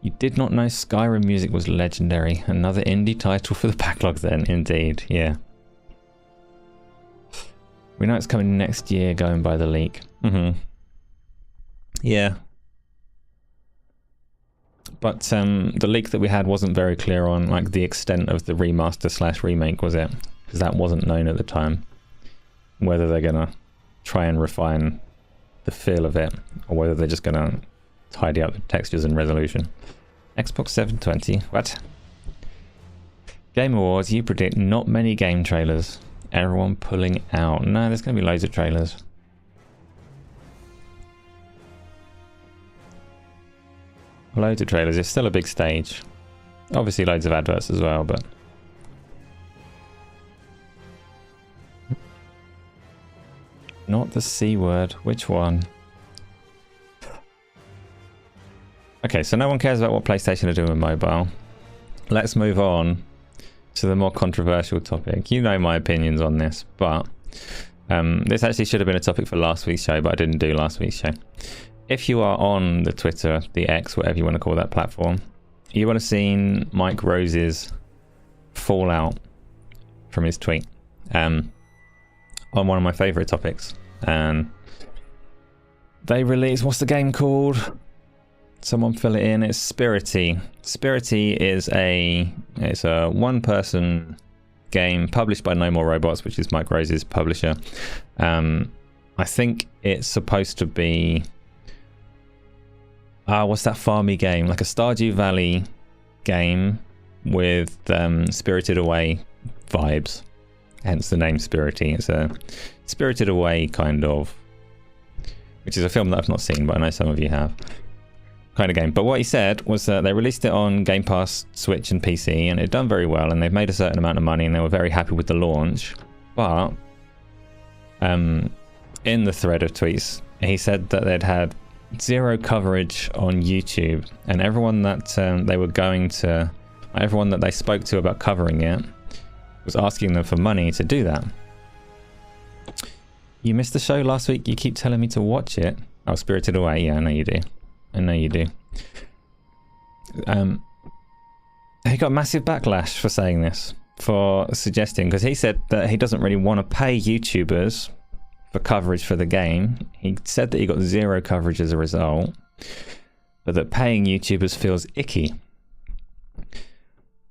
You did not know Skyrim music was legendary. Another indie title for the backlog then, indeed, yeah. We know it's coming next year, going by the leak. Yeah. But the leak that we had wasn't very clear on like the extent of the remaster / remake, was it? Because that wasn't known at the time. whether they're going to try and refine the feel of it, or whether they're just going to tidy up the textures and resolution. Xbox 720, what? Game Awards, you predict not many game trailers. Everyone pulling out. No, there's going to be loads of trailers. Loads of trailers. It's still a big stage. Obviously loads of adverts as well, but... Not the C word. Which one? Okay, so no one cares about what PlayStation are doing with mobile. Let's move on to the more controversial topic. You know my opinions on this, but this actually should have been a topic for last week's show, but I didn't do last week's show. If you are on the Twitter, the X, whatever you want to call that platform, you would have seen Mike Rose's fallout from his tweet on one of my favourite topics. And they released, what's the game called? Someone fill it in. It's Spirity. Spirity is a one-person game published by No More Robots, which is Mike Rose's publisher. I think it's supposed to be what's that farmy game? Like a Stardew Valley game with Spirited Away vibes. Hence the name Spirity. It's a Spirited Away kind of, which is a film that I've not seen, but I know some of you have. Kind of game. But what he said was that they released it on Game Pass, Switch and PC, and it had done very well, and they've made a certain amount of money, and they were very happy with the launch. But in the thread of tweets, he said that they'd had zero coverage on YouTube, and everyone that everyone that they spoke to about covering it was asking them for money to do that. You missed the show last week. You keep telling me to watch it. Oh, Spirited Away. Yeah, I know you do. I know you do. He got massive backlash for saying this, for suggesting, because he said that he doesn't really want to pay YouTubers for coverage for the game. He said that he got zero coverage as a result, but that paying YouTubers feels icky.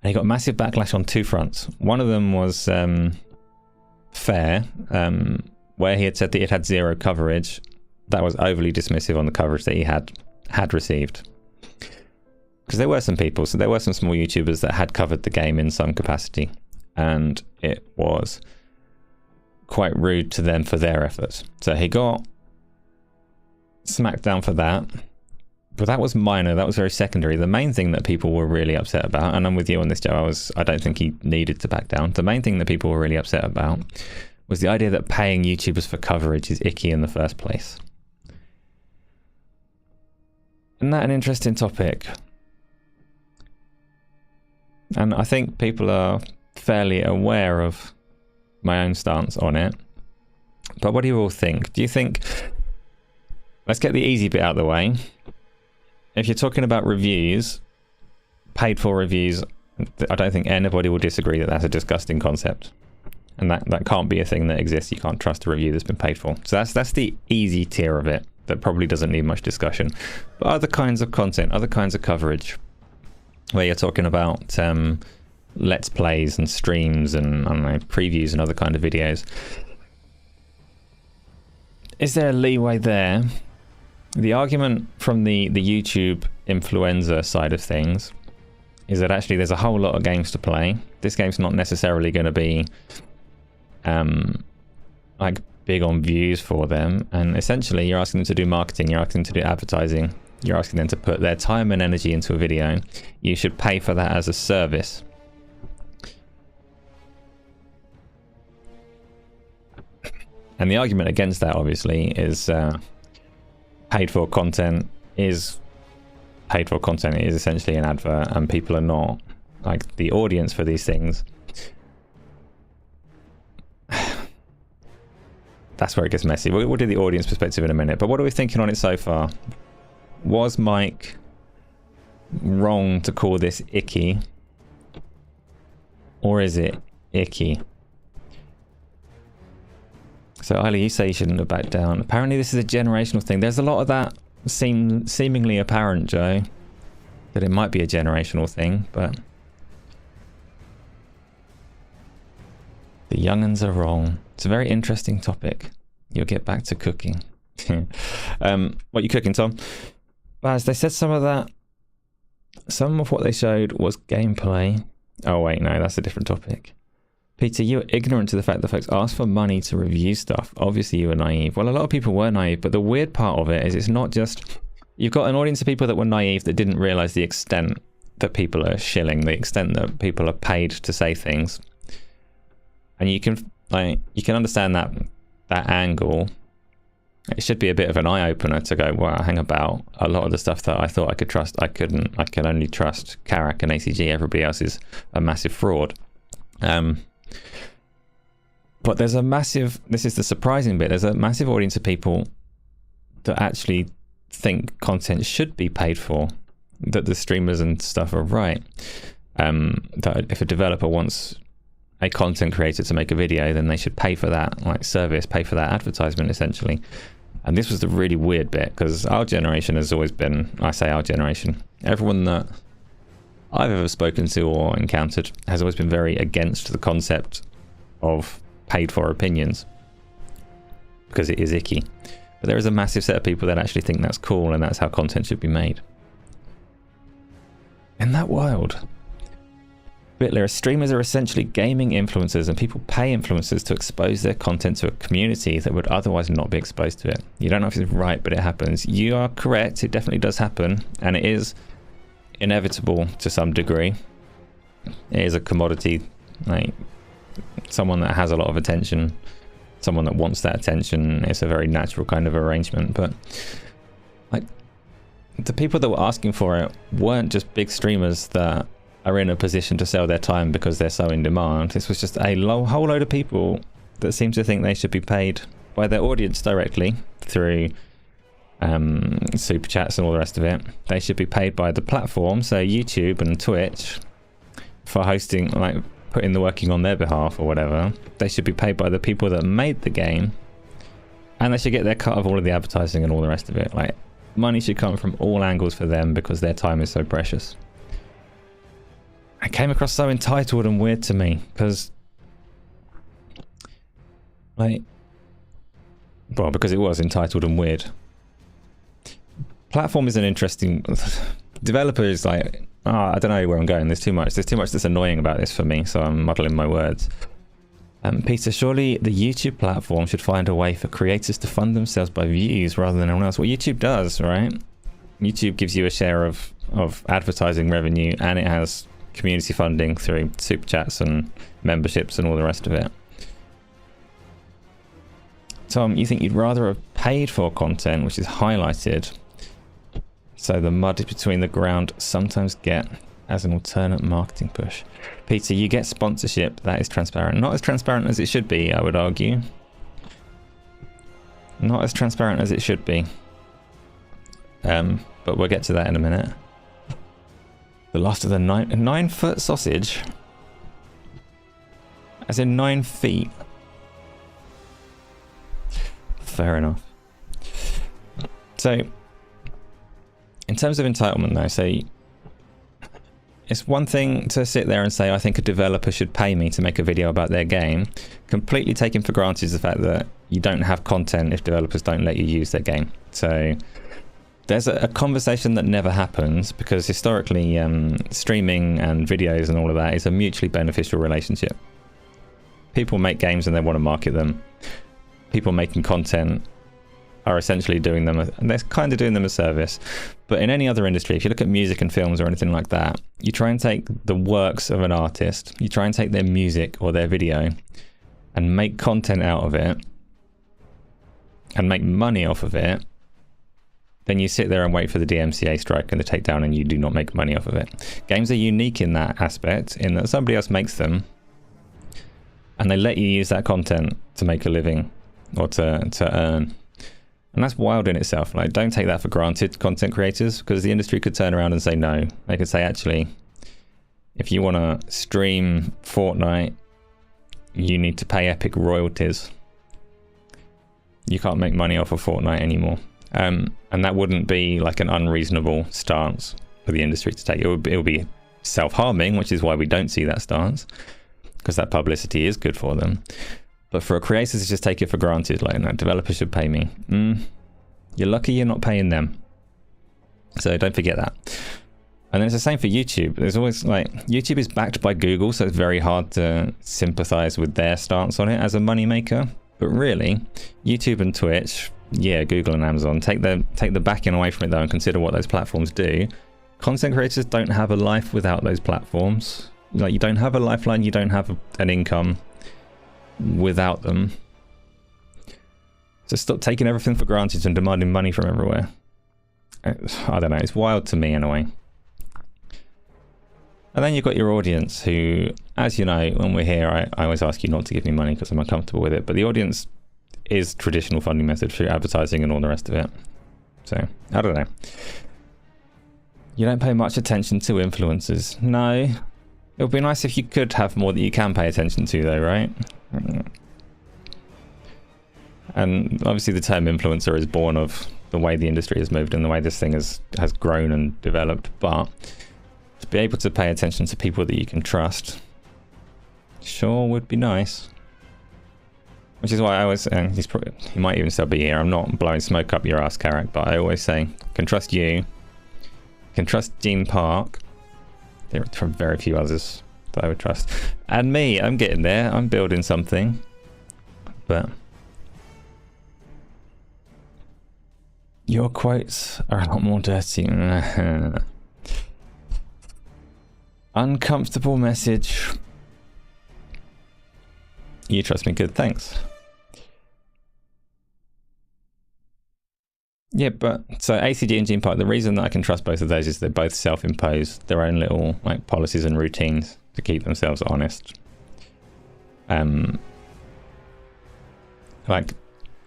And he got massive backlash on two fronts. One of them was fair, where he had said that he had zero coverage. That was overly dismissive on the coverage that he had received, because there were some people, so there were some small YouTubers that had covered the game in some capacity, and it was quite rude to them for their efforts. So he got smacked down for that, but that was minor. That was very secondary. The main thing that people were really upset about, and I'm with you on this, Joe, I don't think he needed to back down. The main thing that people were really upset about was the idea that paying YouTubers for coverage is icky in the first place. Isn't that an interesting topic? And I think people are fairly aware of my own stance on it. But what do you all think? Do you think... Let's get the easy bit out of the way. If you're talking about reviews, paid for reviews, I don't think anybody will disagree that that's a disgusting concept. And that can't be a thing that exists. You can't trust a review that's been paid for. So that's the easy tier of it. That probably doesn't need much discussion. But other kinds of content, other kinds of coverage, where you're talking about let's plays and streams and, I don't know, previews and other kind of videos. Is there a leeway there? The argument from the YouTube influenza side of things is that actually there's a whole lot of games to play. This game's not necessarily going to be like big on views for them, and essentially you're asking them to do marketing, you're asking them to do advertising, you're asking them to put their time and energy into a video. You should pay for that as a service. And the argument against that obviously is paid for content is essentially an advert, and people are not, like, the audience for these things. That's where it gets messy. We'll do the audience perspective in a minute, but what are we thinking on it so far? Was Mike wrong to call this icky? Or is it icky? So, Eiley, you say you shouldn't have backed down. Apparently this is a generational thing. There's a lot of that seemingly apparent, Joe, that it might be a generational thing, but the young'uns are wrong. It's a very interesting topic. You'll get back to cooking. What you cooking, Tom? As they said, some of what they showed was gameplay. Oh wait, no, that's a different topic. Peter, you were ignorant to the fact that folks asked for money to review stuff. Obviously you were naive. Well, a lot of people were naive, but the weird part of it is it's not just... You've got an audience of people that were naive that didn't realise the extent that people are shilling, the extent that people are paid to say things. And you can understand that angle. It should be a bit of an eye-opener to go, wow, hang about. A lot of the stuff that I thought I could trust, I couldn't. I can only trust Karak and ACG. Everybody else is a massive fraud. But there's a massive, this is the surprising bit, there's a massive audience of people that actually think content should be paid for, that the streamers and stuff are right. That if a developer wants a content creator to make a video, then they should pay for that, like service, pay for that advertisement essentially. And this was the really weird bit, because our generation has always been, I say our generation, everyone that I've ever spoken to or encountered has always been very against the concept of paid for opinions, because it is icky. But there is a massive set of people that actually think that's cool and that's how content should be made. Isn't that wild? Bitler, streamers are essentially gaming influencers, and people pay influencers to expose their content to a community that would otherwise not be exposed to it. You don't know if it's right, but it happens. You are correct, it definitely does happen, and it is inevitable to some degree. It is a commodity, like someone that has a lot of attention, someone that wants that attention. It's a very natural kind of arrangement. But like the people that were asking for it weren't just big streamers that are in a position to sell their time because they're so in demand. This was just a whole load of people that seem to think they should be paid by their audience directly through super chats and all the rest of it. They should be paid by the platform, so YouTube and Twitch, for hosting, like putting the working on their behalf or whatever. They should be paid by the people that made the game, and they should get their cut of all of the advertising and all the rest of it. Like, money should come from all angles for them because their time is so precious. It came across so entitled and weird to me because, like, well, because it was entitled and weird. Platform is an interesting... Developer is like, I don't know where I'm going. There's too much that's annoying about this for me, so I'm muddling my words. Peter, surely the YouTube platform should find a way for creators to fund themselves by views rather than anyone else. Well, YouTube does, right? YouTube gives you a share of advertising revenue, and it has community funding through super chats and memberships and all the rest of it. Tom, you think you'd rather have paid for content which is highlighted, so the mud between the ground sometimes get as an alternate marketing push? Peter, you get sponsorship that is transparent. Not as transparent as it should be, I would argue. Not as transparent as it should be. But we'll get to that in a minute. The last of the 9-foot sausage? As in 9 feet? Fair enough. So, in terms of entitlement though, so it's one thing to sit there and say, I think a developer should pay me to make a video about their game. Completely taking for granted the fact that you don't have content if developers don't let you use their game. So there's a conversation that never happens, because historically streaming and videos and all of that is a mutually beneficial relationship. People make games and they want to market them. People making content are essentially doing them, they're kind of doing them a service. But in any other industry, if you look at music and films or anything like that, you try and take the works of an artist, you try and take their music or their video and make content out of it and make money off of it, then you sit there and wait for the DMCA strike and the takedown, and you do not make money off of it. Games are unique in that aspect, in that somebody else makes them and they let you use that content to make a living or to earn. And that's wild in itself. Like, don't take that for granted, content creators, because the industry could turn around and say no. They could say, actually, if you want to stream Fortnite, you need to pay epic royalties. You can't make money off of Fortnite anymore. And that wouldn't be like an unreasonable stance for the industry to take. It would be self-harming, which is why we don't see that stance, because that publicity is good for them. But for creators to just take it for granted, like, no, developers should pay me. You're lucky you're not paying them. So don't forget that. And then it's the same for YouTube. There's always, like, YouTube is backed by Google, so it's very hard to sympathize with their stance on it as a moneymaker. But really, YouTube and Twitch, yeah, Google and Amazon, take the backing away from it though and consider what those platforms do. Content creators don't have a life without those platforms. Like, you don't have a lifeline, you don't have an income without them. So stop taking everything for granted and demanding money from everywhere. I don't know, it's wild to me anyway. And then you've got your audience who, as you know, when we're here, I always ask you not to give me money because I'm uncomfortable with it. But the audience is traditional funding method through advertising and all the rest of it. So, I don't know. You don't pay much attention to influencers. No. It would be nice if you could have more that you can pay attention to though, right? And obviously the term influencer is born of the way the industry has moved and the way this thing has grown and developed. But to be able to pay attention to people that you can trust sure would be nice. Which is why I always, he might even still be here, I'm not blowing smoke up your ass, Carrick, but I always say, can trust you, can trust Gene Park, there are very few others that I would trust, and me, I'm getting there, I'm building something, but your quotes are a lot more dirty. Uncomfortable message. You trust me, good, thanks. Yeah, but so ACG and Gene Park, the reason that I can trust both of those is they're both self-imposed their own little like policies and routines to keep themselves honest. Like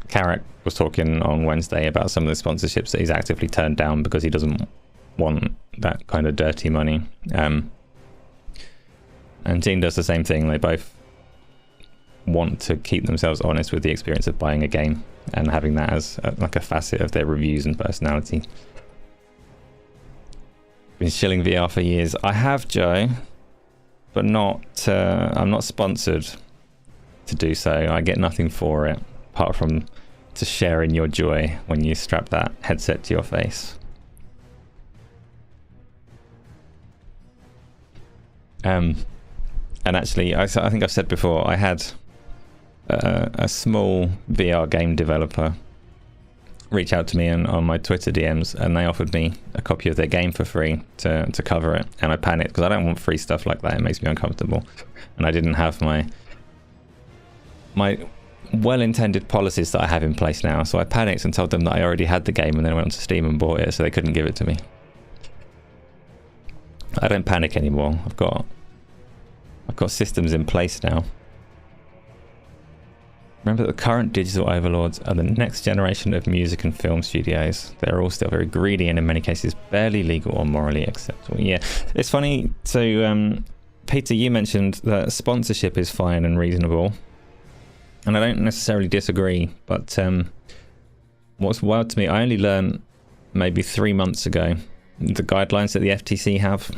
Carrick was talking on Wednesday about some of the sponsorships that he's actively turned down because he doesn't want that kind of dirty money. And Gene does the same thing. They both want to keep themselves honest with the experience of buying a game and having that as like a facet of their reviews and personality. Been shilling VR for years. I have, Joe, but not. I'm not sponsored to do so. I get nothing for it apart from to share in your joy when you strap that headset to your face. And actually, I think I've said before, I had a small VR game developer reach out to me on my Twitter DMs, and they offered me a copy of their game for free to cover it, and I panicked because I don't want free stuff like that. It makes me uncomfortable, and I didn't have my well-intended policies that I have in place now, so I panicked and told them that I already had the game, and then I went onto Steam and bought it, so they couldn't give it to me. I don't panic anymore. I've got systems in place now. Remember that the current digital overlords are the next generation of music and film studios. They're all still very greedy and in many cases barely legal or morally acceptable. Yeah, it's funny. So, Peter, you mentioned that sponsorship is fine and reasonable. And I don't necessarily disagree, but what's wild to me, I only learned maybe 3 months ago the guidelines that the FTC have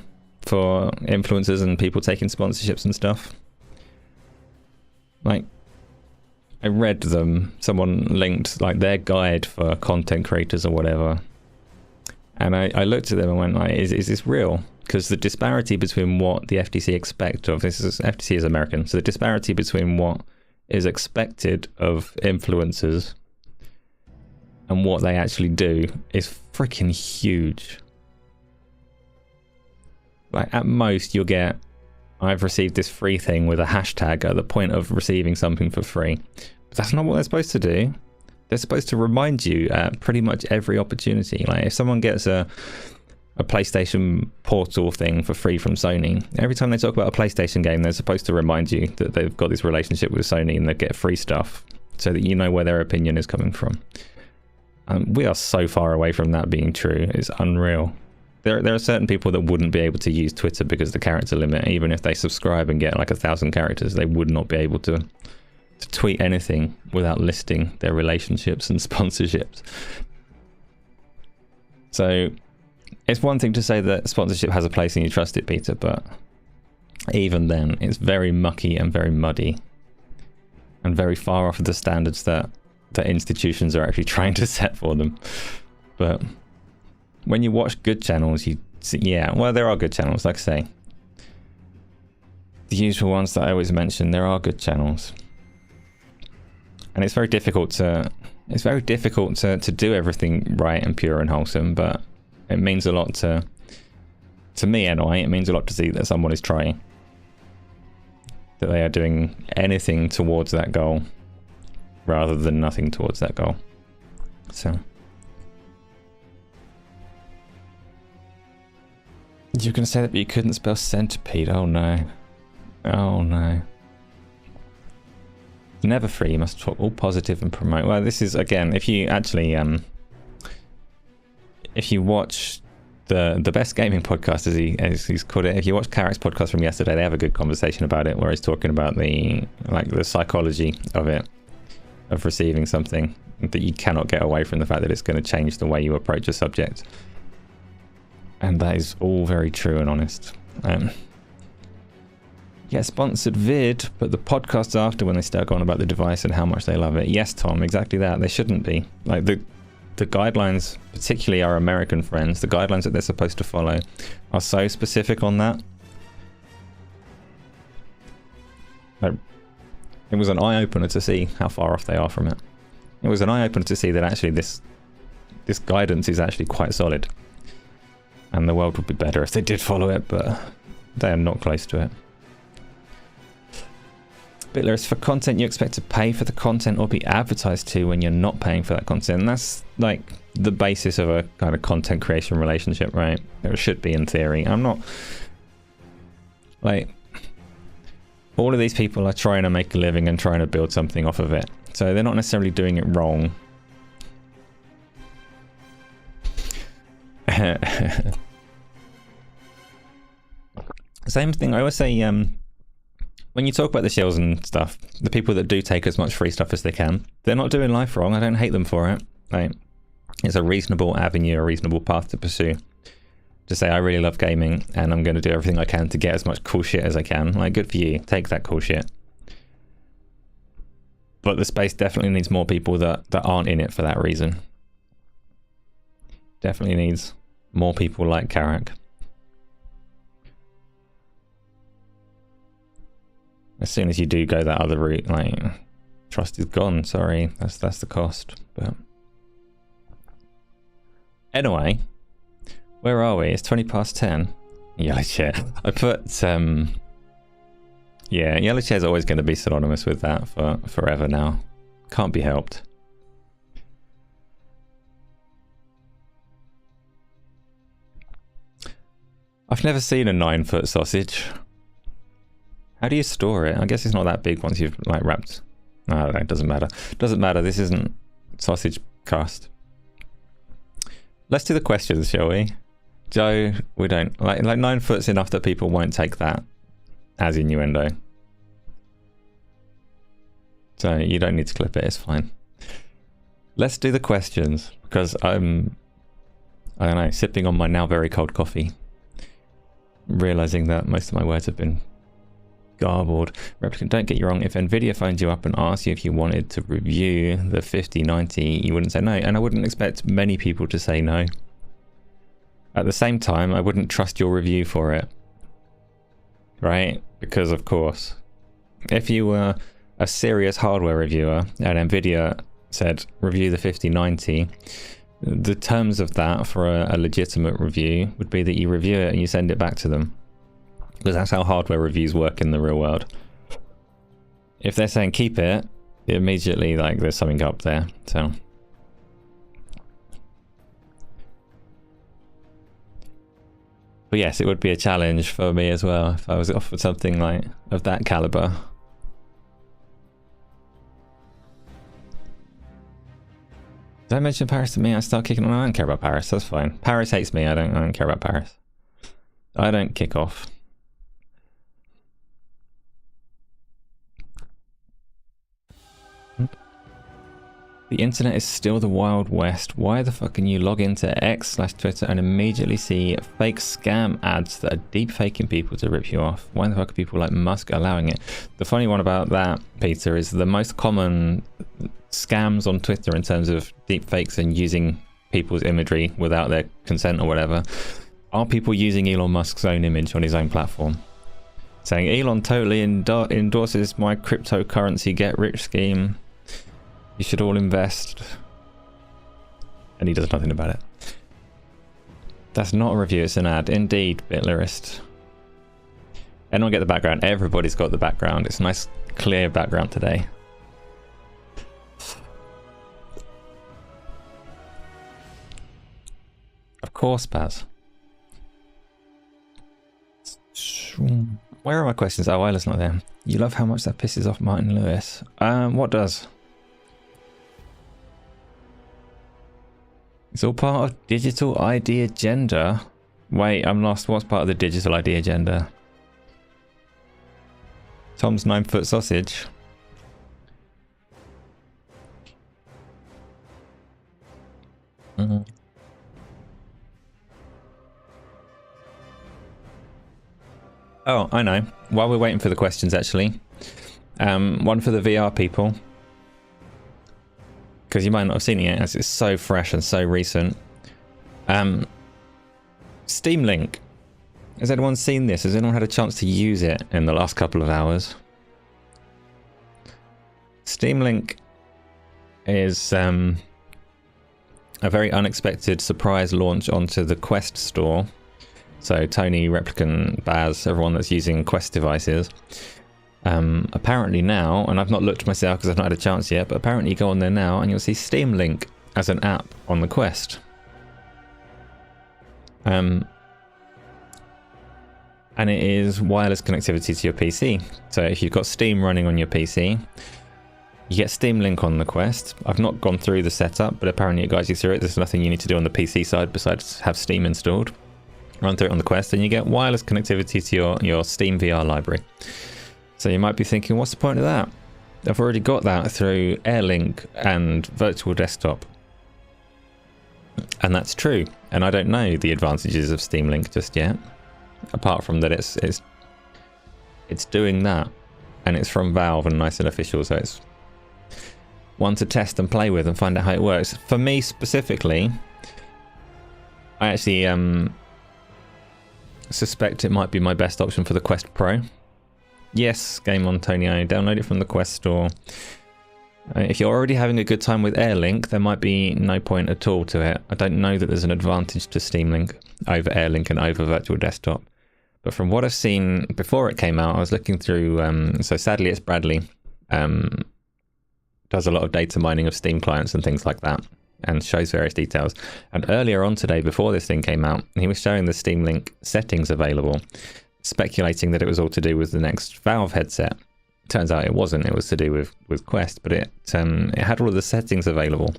for influencers and people taking sponsorships and stuff. Like, I read them, someone linked like their guide for content creators or whatever, and I looked at them and went like, is this real? Because the disparity between what the FTC expect of FTC is American, so the disparity between what is expected of influencers and what they actually do is freaking huge. Like, at most you'll get, I've received this free thing with a hashtag at the point of receiving something for free. But that's not what they're supposed to do. They're supposed to remind you at pretty much every opportunity. Like, if someone gets a PlayStation Portal thing for free from Sony, every time they talk about a PlayStation game, they're supposed to remind you that they've got this relationship with Sony and they get free stuff so that you know where their opinion is coming from. We are so far away from that being true. It's unreal. There are certain people that wouldn't be able to use Twitter because of the character limit. Even if they subscribe and get like 1,000 characters, they would not be able to tweet anything without listing their relationships and sponsorships. So it's one thing to say that sponsorship has a place and you trust it, Peter, but even then it's very mucky and very muddy. and very far off of the standards that institutions are actually trying to set for them. But when you watch good channels, you see, yeah, well, there are good channels, like I say. The usual ones that I always mention, there are good channels. And it's very difficult to do everything right and pure and wholesome, but it means a lot to me anyway. It means a lot to see that someone is trying, that they are doing anything towards that goal rather than nothing towards that goal. So you're gonna say that, but you couldn't spell centipede. Oh no. Oh no. Never free, you must talk all positive and promote. Well, this is, again, if you actually if you watch the best gaming podcast, as he's called it, if you watch Carrick's podcast from yesterday, they have a good conversation about it where he's talking about the psychology of it, of receiving something, that you cannot get away from the fact that it's going to change the way you approach a subject. And that is all very true and honest. Yeah, sponsored vid, but the podcasts after, when they start going about the device and how much they love it. Yes, Tom, exactly that. They shouldn't be. Like, the guidelines, particularly our American friends, the guidelines that they're supposed to follow are so specific on that. Like, it was an eye-opener to see how far off they are from it. It was an eye-opener to see that actually this guidance is actually quite solid. And the world would be better if they did follow it, but they are not close to it. Bitler is for content you expect to pay for the content or be advertised to when you're not paying for that content. And that's like the basis of a kind of content creation relationship, right? It should be, in theory. I'm not like, all of these people are trying to make a living and trying to build something off of it, so they're not necessarily doing it wrong. Same thing I always say, when you talk about the shills and stuff, the people that do take as much free stuff as they can, they're not doing life wrong. I don't hate them for it. Like, it's a reasonable avenue, a reasonable path to pursue. To say, I really love gaming and I'm going to do everything I can to get as much cool shit as I can. Like, good for you. Take that cool shit. But the space definitely needs more people that aren't in it for that reason. Definitely needs more people like Carrick. As soon as you do go that other route, like, trust is gone. Sorry, that's the cost. But anyway, where are we? It's 10:20. Yellow chair. I put yeah, yellow chair is always going to be synonymous with that for forever now. Can't be helped. I've never seen a 9-foot sausage. How do you store it? I guess it's not that big once you've like wrapped. I don't know, it doesn't matter. Doesn't matter, this isn't sausage cast. Let's do the questions, shall we? Joe, we don't. Like 9 foot's enough that people won't take that as innuendo. So you don't need to clip it, it's fine. Let's do the questions, because I'm, I don't know, sipping on my now very cold coffee. Realizing that most of my words have been garbled. Replicant, don't get you wrong, if Nvidia phoned you up and asked you if you wanted to review the 5090, you wouldn't say no, and I wouldn't expect many people to say no. At the same time, I wouldn't trust your review for it, right? Because of course, if you were a serious hardware reviewer and Nvidia said review the 5090, the terms of that for a legitimate review would be that you review it and you send it back to them. Because that's how hardware reviews work in the real world. If they're saying keep it, immediately like there's something up there. So but yes, it would be a challenge for me as well if I was offered something like of that caliber. Did I mention Paris to me? I start kicking on. I don't care about Paris. That's fine. Paris hates me. I don't care about Paris. I don't kick off. The internet is still the Wild West. Why the fuck can you log into X/Twitter and immediately see fake scam ads that are deep faking people to rip you off? Why the fuck are people like Musk allowing it? The funny one about that, Peter, is the most common scams on Twitter in terms of deep fakes and using people's imagery without their consent or whatever are people using Elon Musk's own image on his own platform. Saying, Elon totally endorses my cryptocurrency get rich scheme. You should all invest. And he does nothing about it. That's not a review, it's an ad. Indeed, Bitlerist. Anyone get the background? Everybody's got the background. It's a nice, clear background today. Of course, Baz. Where are my questions? Oh, Isla's not there. You love how much that pisses off Martin Lewis. What does? It's all part of digital ID agenda. Wait, I'm lost. What's part of the digital ID agenda? Tom's 9-foot sausage. Oh, I know. While we're waiting for the questions, actually. One for the VR people. Because you might not have seen it yet, as it's so fresh and so recent. Steam Link. Has anyone seen this? Has anyone had a chance to use it in the last couple of hours? Steam Link is a very unexpected surprise launch onto the Quest store. So Tony, Replicant, Baz, everyone that's using Quest devices. Apparently now, and I've not looked myself because I've not had a chance yet, but apparently you go on there now and you'll see Steam Link as an app on the Quest. And it is wireless connectivity to your PC. So if you've got Steam running on your PC, you get Steam Link on the Quest. I've not gone through the setup, but apparently it guides you through it. There's nothing you need to do on the PC side besides have Steam installed. Run through it on the Quest and you get wireless connectivity to your Steam VR library. So you might be thinking, what's the point of that? I've already got that through AirLink and Virtual Desktop. And that's true. And I don't know the advantages of Steam Link just yet. Apart from that it's doing that. And it's from Valve and nice and official, so it's one to test and play with and find out how it works. For me specifically, I actually suspect it might be my best option for the Quest Pro. Yes, Game on Tony, I download it from the Quest store. If you're already having a good time with AirLink, there might be no point at all to it. I don't know that there's an advantage to Steam Link over AirLink and over Virtual Desktop. But from what I've seen before it came out, I was looking through, so sadly it's Bradley, does a lot of data mining of Steam clients and things like that, and shows various details. And earlier on today, before this thing came out, he was showing the Steam Link settings available, speculating that it was all to do with the next Valve headset. Turns out it wasn't. It was to do with Quest, but it had all of the settings available.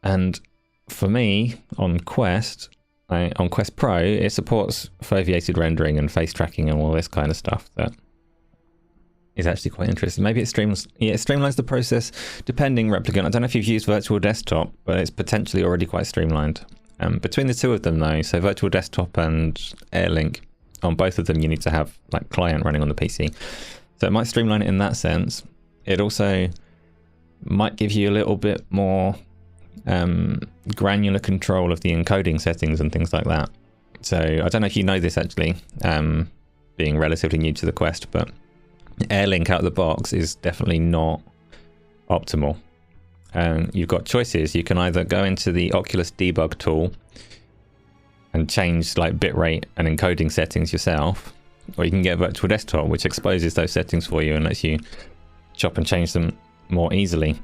And for me, on Quest Pro, it supports foveated rendering and face tracking and all this kind of stuff that is actually quite interesting. Maybe it streamlines the process, depending, Replicant. I don't know if you've used Virtual Desktop, but it's potentially already quite streamlined. Between the two of them though, so Virtual Desktop and AirLink, on both of them you need to have like client running on the PC. So it might streamline it in that sense. It also might give you a little bit more granular control of the encoding settings and things like that. So I don't know if you know this actually, being relatively new to the Quest, but AirLink out of the box is definitely not optimal. You've got choices. You can either go into the Oculus debug tool and change like bitrate and encoding settings yourself, or you can get Virtual Desktop, which exposes those settings for you and lets you chop and change them more easily.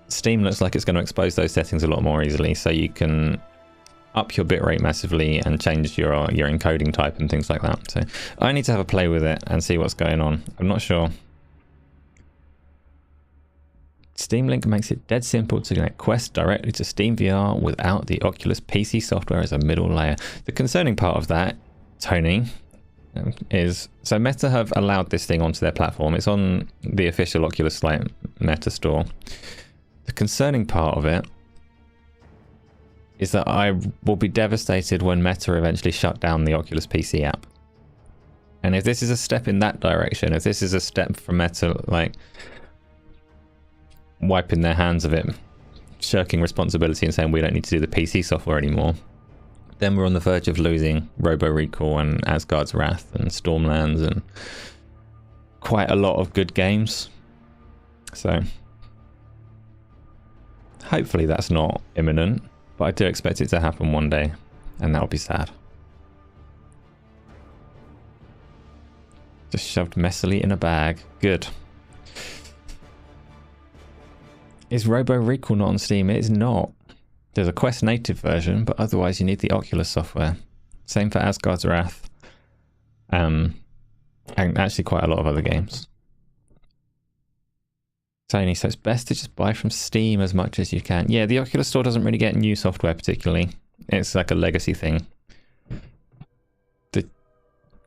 Steam looks like it's going to expose those settings a lot more easily, so you can up your bitrate massively and change your encoding type and things like that. So I need to have a play with it and see what's going on. I'm not sure. Steam Link makes it dead simple to connect Quest directly to Steam VR without the Oculus PC software as a middle layer. The concerning part of that, Tony, is, so Meta have allowed this thing onto their platform. It's on the official Oculus like Meta store. The concerning part of it is that I will be devastated when Meta eventually shut down the Oculus PC app. And if this is a step in that direction, if this is a step for Meta like wiping their hands of it, shirking responsibility and saying we don't need to do the PC software anymore, then we're on the verge of losing Robo Recall and Asgard's Wrath and Stormlands and quite a lot of good games. So hopefully that's not imminent, but I do expect it to happen one day, and that'll be sad. Just shoved messily in a bag. Good. Is Robo Recall not on Steam? It is not. There's a Quest native version, but otherwise you need the Oculus software. Same for Asgard's Wrath. And actually quite a lot of other games. Tony, so it's best to just buy from Steam as much as you can. Yeah, the Oculus store doesn't really get new software particularly. It's like a legacy thing.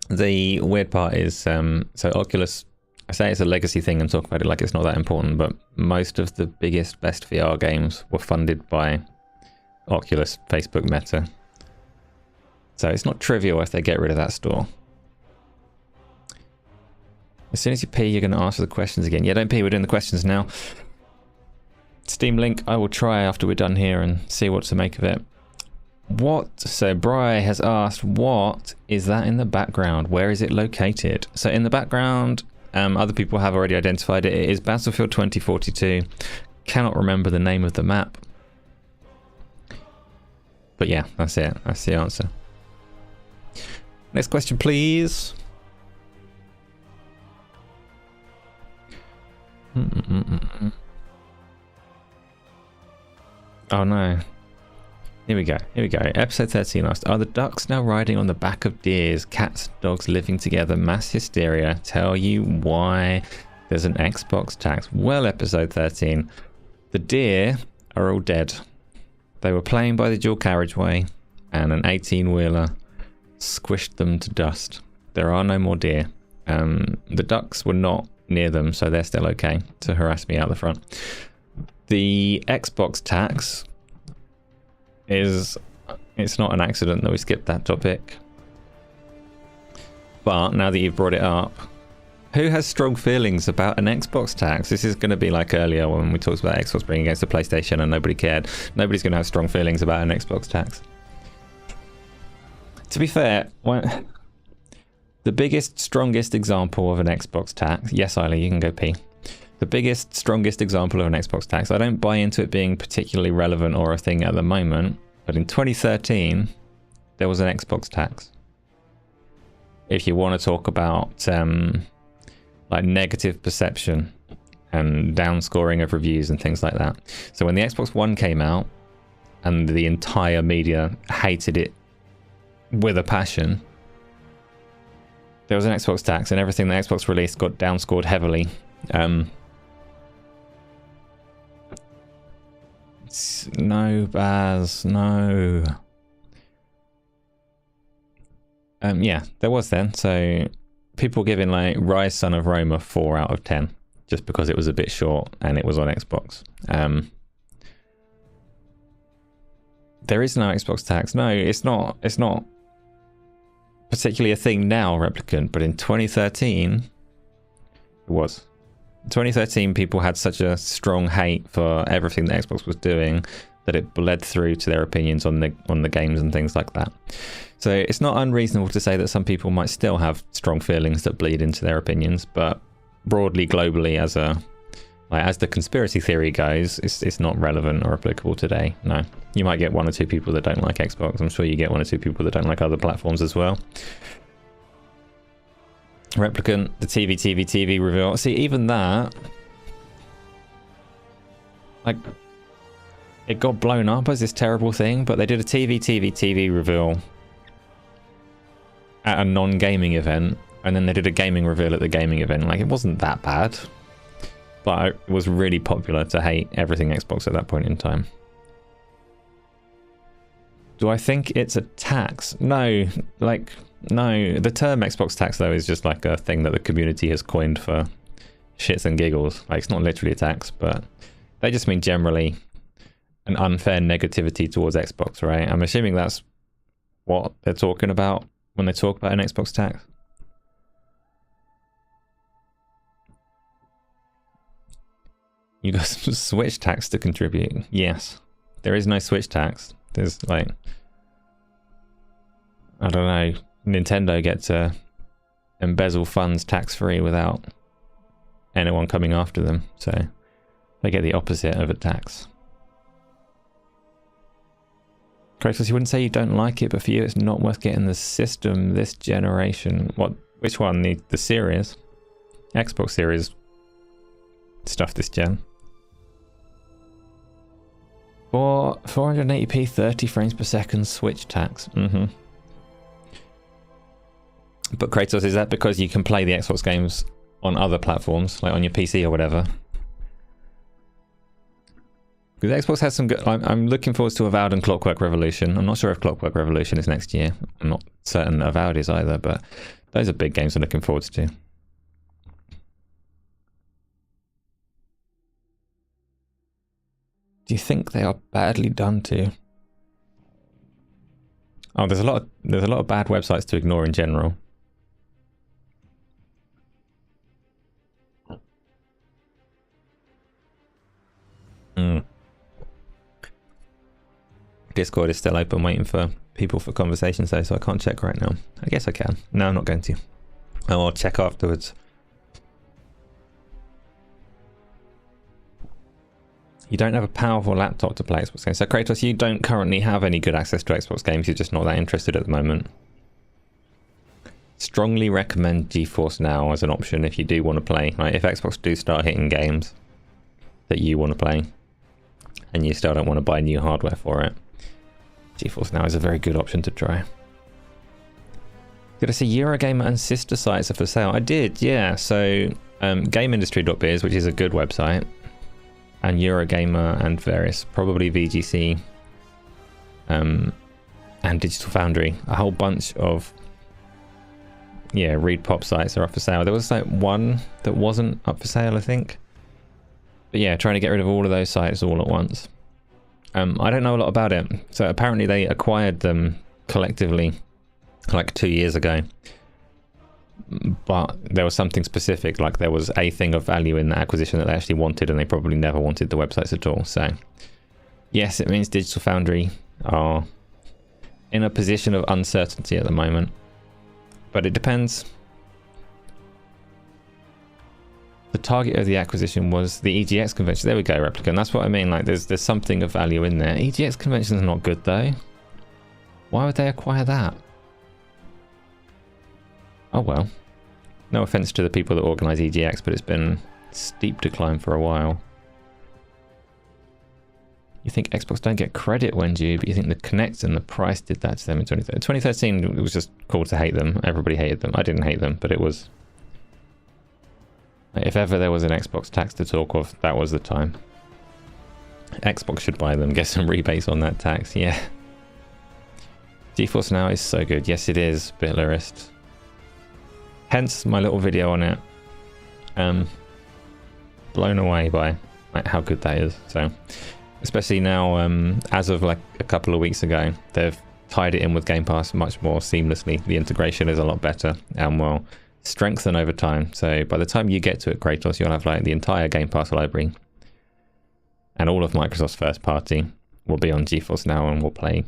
The weird part is, so Oculus, I say it's a legacy thing and talk about it like it's not that important, but most of the biggest, best VR games were funded by Oculus, Facebook, Meta. So it's not trivial if they get rid of that store. As soon as you pee, you're going to answer the questions again. Yeah, don't pee, we're doing the questions now. Steam link, I will try after we're done here and see what to make of it. What? So Bri has asked, what is that in the background? Where is it located? So in the background, other people have already identified it. It is Battlefield 2042. Cannot remember the name of the map. But yeah, that's it. That's the answer. Next question, please. Oh no. Here we go. Here we go. Episode 13 asked, are the ducks now riding on the back of deers? Cats, dogs living together, mass hysteria. Tell you why there's an Xbox tax. Well, episode 13. The deer are all dead. They were playing by the dual carriageway and an 18-wheeler squished them to dust. There are no more deer. The ducks were not near them, so they're still okay to harass me out the front. The Xbox tax is, it's not an accident that we skipped that topic. But now that you've brought it up, who has strong feelings about an Xbox tax? This is going to be like earlier when we talked about Xbox being against the PlayStation and nobody cared. Nobody's going to have strong feelings about an Xbox tax. To be fair, the biggest, strongest example of an Xbox tax... Yes, Isla, you can go pee. The biggest, strongest example of an Xbox tax. I don't buy into it being particularly relevant or a thing at the moment, but in 2013, there was an Xbox tax. If you want to talk about like negative perception and downscoring of reviews and things like that. So when the Xbox One came out and the entire media hated it with a passion, there was an Xbox tax and everything the Xbox released got downscored heavily. No, Baz, no. Yeah, there was then. So people giving like Rise Son of Rome a 4 out of 10 just because it was a bit short and it was on Xbox. There is no Xbox tax. No, it's not particularly a thing now, Replicant, but in 2013 it was. In 2013 people had such a strong hate for everything that Xbox was doing that it bled through to their opinions on the games and things like that. So it's not unreasonable to say that some people might still have strong feelings that bleed into their opinions, but broadly, globally, as the conspiracy theory goes, it's not relevant or applicable today. No, you might get 1 or 2 people that don't like Xbox. I'm sure you get 1 or 2 people that don't like other platforms as well. Replicant, the TV reveal. See, even that, like, it got blown up as this terrible thing, but they did a TV reveal at a non-gaming event, and then they did a gaming reveal at the gaming event. Like, it wasn't that bad, but it was really popular to hate everything Xbox at that point in time. Do I think it's a tax? No, like, No, the term Xbox tax though is just like a thing that the community has coined for shits and giggles. Like, it's not literally a tax, but they just mean generally an unfair negativity towards Xbox, right? I'm assuming that's what they're talking about when they talk about an Xbox tax. You got some Switch tax to contribute. Yes. There is no Switch tax. There's like, I don't know, Nintendo get to embezzle funds tax-free without anyone coming after them. So they get the opposite of a tax. Kratos, you wouldn't say you don't like it, but for you it's not worth getting the system this generation. What? Which one? The series? Xbox series stuff this gen. For 480p 30 frames per second Switch tax. But Kratos, is that because you can play the Xbox games on other platforms, like on your PC or whatever? Because Xbox has some good... I'm looking forward to Avowed and Clockwork Revolution. I'm not sure if Clockwork Revolution is next year. I'm not certain Avowed is either, but those are big games I'm looking forward to. Do you think they are badly done to? Oh, there's a lot of bad websites to ignore in general. Discord is still open, waiting for people for conversations though, so I can't check right now. I guess I can. No, I'm not going to. I'll check afterwards. You don't have a powerful laptop to play Xbox games. So Kratos, you don't currently have any good access to Xbox games. You're just not that interested at the moment. Strongly recommend GeForce Now as an option if you do want to play. Like, if Xbox do start hitting games that you want to play and you still don't want to buy new hardware for it, GeForce Now is a very good option to try. Did I say Eurogamer and sister sites are for sale? I did, yeah. So GameIndustry.biz, which is a good website, and Eurogamer and various, probably VGC and Digital Foundry, a whole bunch of Read Pop sites are up for sale. There was like one that wasn't up for sale, I think. But yeah, trying to get rid of all of those sites all at once. I don't know a lot about it. So apparently they acquired them collectively like 2 years ago. But there was something specific, like there was a thing of value in the acquisition that they actually wanted, and they probably never wanted the websites at all. So yes, it means Digital Foundry are in a position of uncertainty at the moment. But it depends. The target of the acquisition was the EGX convention. There we go, Replicant. That's what I mean. Like, there's something of value in there. EGX convention is not good though. Why would they acquire that? Oh well. No offense to the people that organize EGX, but it's been steep decline for a while. You think Xbox don't get credit when due, but you think the Kinect and the price did that to them in 2013. 2013, it was just cool to hate them. Everybody hated them. I didn't hate them, but it was... If ever there was an Xbox tax to talk of, that was the time. Xbox should buy them, get some rebates on that tax, yeah. GeForce Now is so good. Yes, it is, Bitlerist. Hence my little video on it. Blown away by like how good that is. So, especially now, as of like a couple of weeks ago, they've tied it in with Game Pass much more seamlessly. The integration is a lot better and will strengthen over time. So by the time you get to it, Kratos, you'll have like the entire Game Pass library and all of Microsoft's first party will be on GeForce Now and will play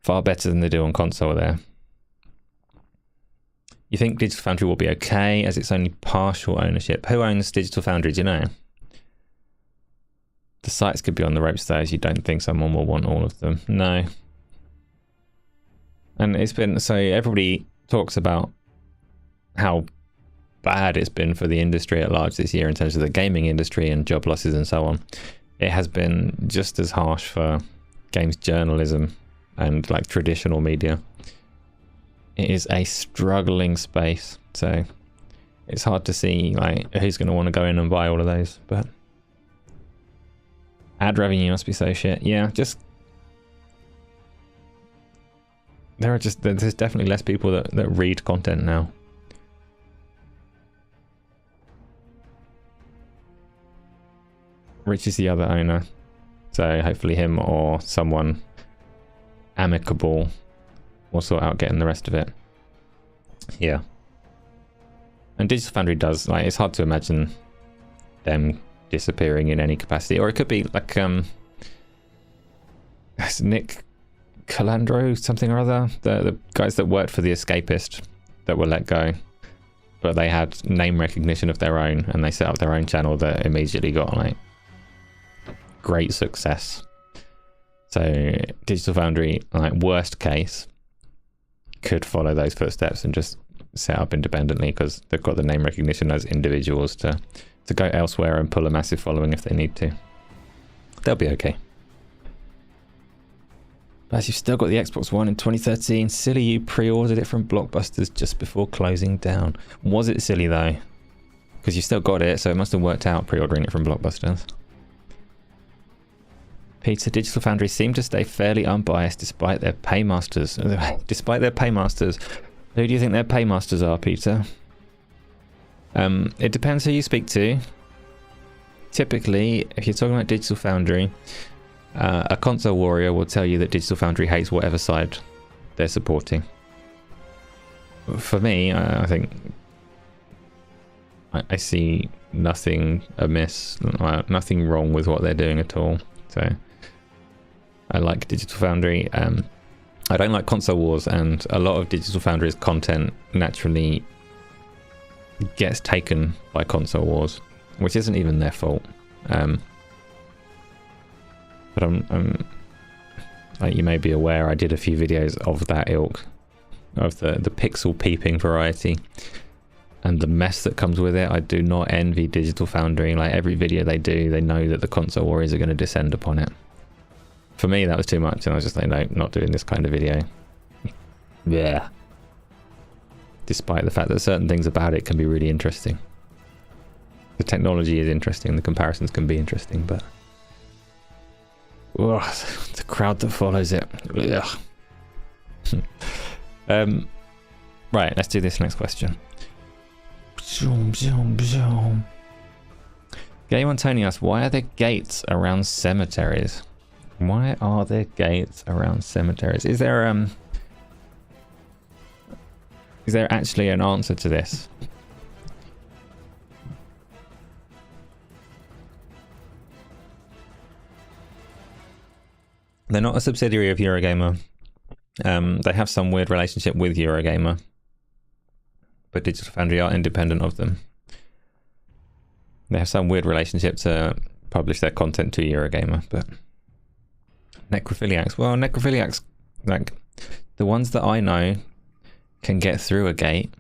far better than they do on console there. You think Digital Foundry will be okay as it's only partial ownership? Who owns Digital Foundry, do you know? The sites could be on the ropes though, as you don't think someone will want all of them. No. And it's been, so everybody talks about how bad it's been for the industry at large this year in terms of the gaming industry and job losses and so on. It has been just as harsh for games journalism and like traditional media. It is a struggling space, so it's hard to see like who's going to want to go in and buy all of those. But ad revenue must be so shit. Yeah, just there's definitely less people that read content now. Rich is the other owner, so hopefully him or someone amicable will sort out getting the rest of it. Yeah. And Digital Foundry does, like, it's hard to imagine them disappearing in any capacity. Or it could be like Nick Calandro, something or other, the guys that worked for The Escapist that were let go, but they had name recognition of their own, and they set up their own channel that immediately got like great success. So Digital Foundry, like, worst case, could follow those footsteps and just set up independently because they've got the name recognition as individuals to go elsewhere and pull a massive following if they need to. They'll be okay. But you've still got the Xbox One in 2013. Silly you pre-ordered it from Blockbusters just before closing down. Was it silly though? Because you still got it, so it must have worked out pre-ordering it from Blockbusters. Peter, Digital Foundry seem to stay fairly unbiased despite their paymasters. Despite their paymasters. Who do you think their paymasters are, Peter? It depends who you speak to. Typically, if you're talking about Digital Foundry, a console warrior will tell you that Digital Foundry hates whatever side they're supporting. For me, I think I see nothing amiss, nothing wrong with what they're doing at all. So I like Digital Foundry. I don't like console wars, and a lot of Digital Foundry's content naturally gets taken by console wars, which isn't even their fault. But I'm like, you may be aware, I did a few videos of that ilk, of the pixel peeping variety, and the mess that comes with it. I do not envy Digital Foundry. Like, every video they do, they know that the console warriors are going to descend upon it. For me, that was too much, and I was just like, no, not doing this kind of video. Yeah. Despite the fact that certain things about it can be really interesting. The technology is interesting, the comparisons can be interesting, but the crowd that follows it. Right, let's do this next question. Game on Tony asks, why are there gates around cemeteries? Why are there gates around cemeteries? Is there actually an answer to this? They're not a subsidiary of Eurogamer. They have some weird relationship with Eurogamer, but Digital Foundry are independent of them. They have some weird relationship to publish their content to Eurogamer, but necrophiliacs. Well, necrophiliacs, like the ones that I know, can get through a gate.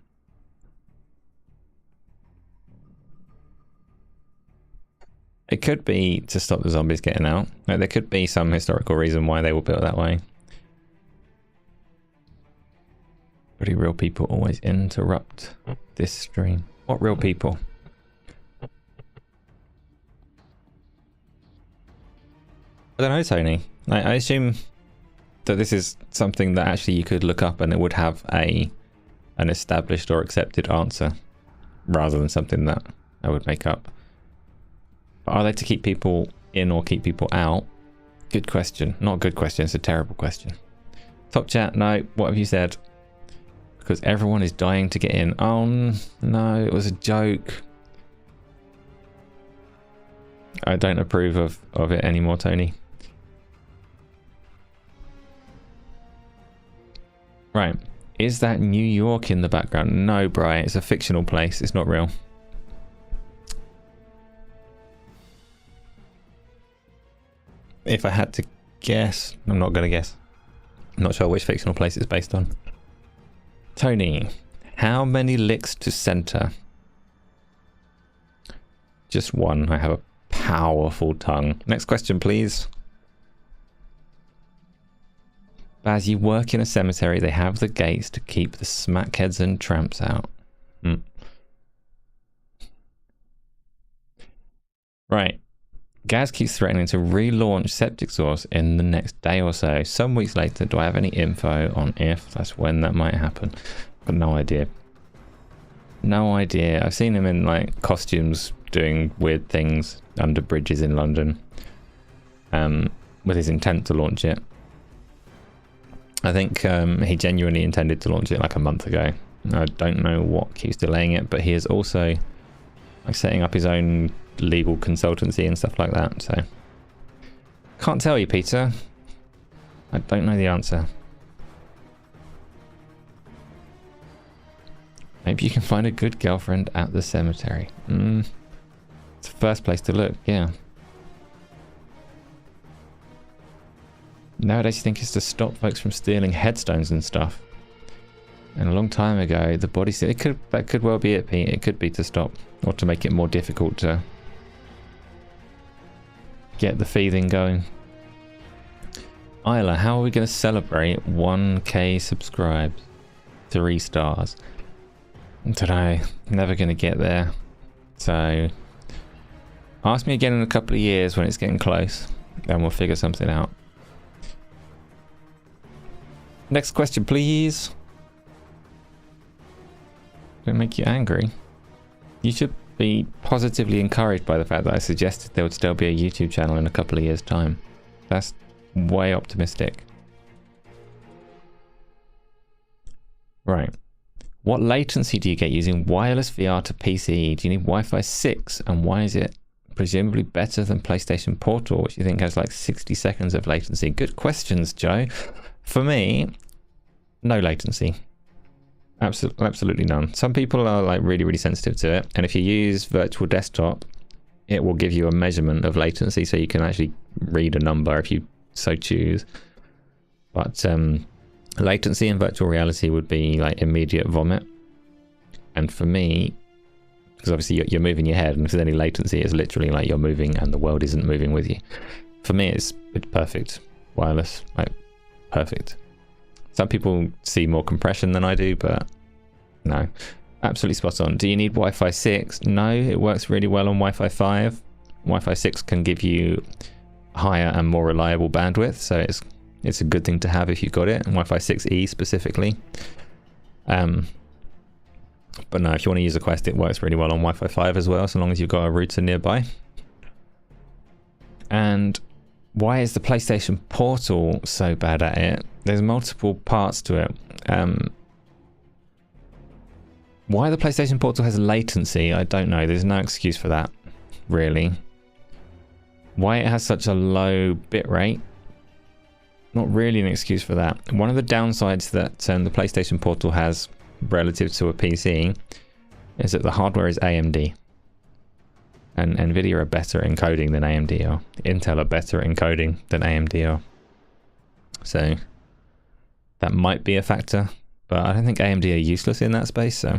It could be to stop the zombies getting out. Like, there could be some historical reason why they were built that way. Pretty real people always interrupt this stream. What real people? I don't know, Tony. I assume that this is something that actually you could look up and it would have an established or accepted answer, rather than something that I would make up. But are they to keep people in or keep people out? Good question. Not a good question, it's a terrible question. Top chat, no. What have you said? Because everyone is dying to get in. Oh no, it was a joke. I don't approve of it anymore, Tony. Right. Is that New York in the background? No, Brian. It's a fictional place. It's not real. If I had to guess, I'm not going to guess. I'm not sure which fictional place it's based on. Tony, how many licks to center? Just one. I have a powerful tongue. Next question, please. As you work in a cemetery, they have the gates to keep the smackheads and tramps out. Right. Gaz keeps threatening to relaunch Septic Source in the next day or so. Some weeks later, do I have any info on if that's when that might happen? Got no idea. No idea. I've seen him in like costumes doing weird things under bridges in London, with his intent to launch it. I think he genuinely intended to launch it like a month ago. I don't know what keeps delaying it, but he is also like setting up his own legal consultancy and stuff like that. So can't tell you, Peter. I don't know the answer. Maybe you can find a good girlfriend at the cemetery. It's the first place to look, yeah. Nowadays you think it's to stop folks from stealing headstones and stuff. And a long time ago, the body... that could well be it, Pete. It could be to stop, or to make it more difficult to get the thieving going. Isla, how are we going to celebrate 1k subscribed? 3 stars. Today, never going to get there. So, ask me again in a couple of years when it's getting close, and we'll figure something out. Next question, please. Don't make you angry. You should be positively encouraged by the fact that I suggested there would still be a YouTube channel in a couple of years' time. That's way optimistic. Right. What latency do you get using wireless VR to PC? Do you need Wi-Fi 6? And why is it presumably better than PlayStation Portal, which you think has like 60 seconds of latency? Good questions, Joe. For me, no latency. Absolutely none. Some people are like really, really sensitive to it. And if you use virtual desktop, it will give you a measurement of latency so you can actually read a number if you so choose. But latency in virtual reality would be like immediate vomit. And for me, because obviously you're moving your head, and if there's any latency, it's literally like you're moving and the world isn't moving with you. For me, it's perfect. Wireless, like perfect. Some people see more compression than I do, but no, absolutely spot on. Do you need Wi-Fi 6? No, it works really well on Wi-Fi 5. Wi-Fi 6 can give you higher and more reliable bandwidth, so it's a good thing to have if you've got it, and Wi-Fi 6E specifically. But no, if you want to use a Quest, it works really well on Wi-Fi 5 as well, so long as you've got a router nearby. And why is the PlayStation Portal so bad at it? There's multiple parts to it. Why the PlayStation Portal has latency, I don't know. There's no excuse for that, really. Why it has such a low bitrate, not really an excuse for that. One of the downsides that the PlayStation Portal has relative to a PC is that the hardware is AMD. And NVIDIA are better at encoding than AMD are. Intel are better at encoding than AMD are. So that might be a factor, but I don't think AMD are useless in that space, so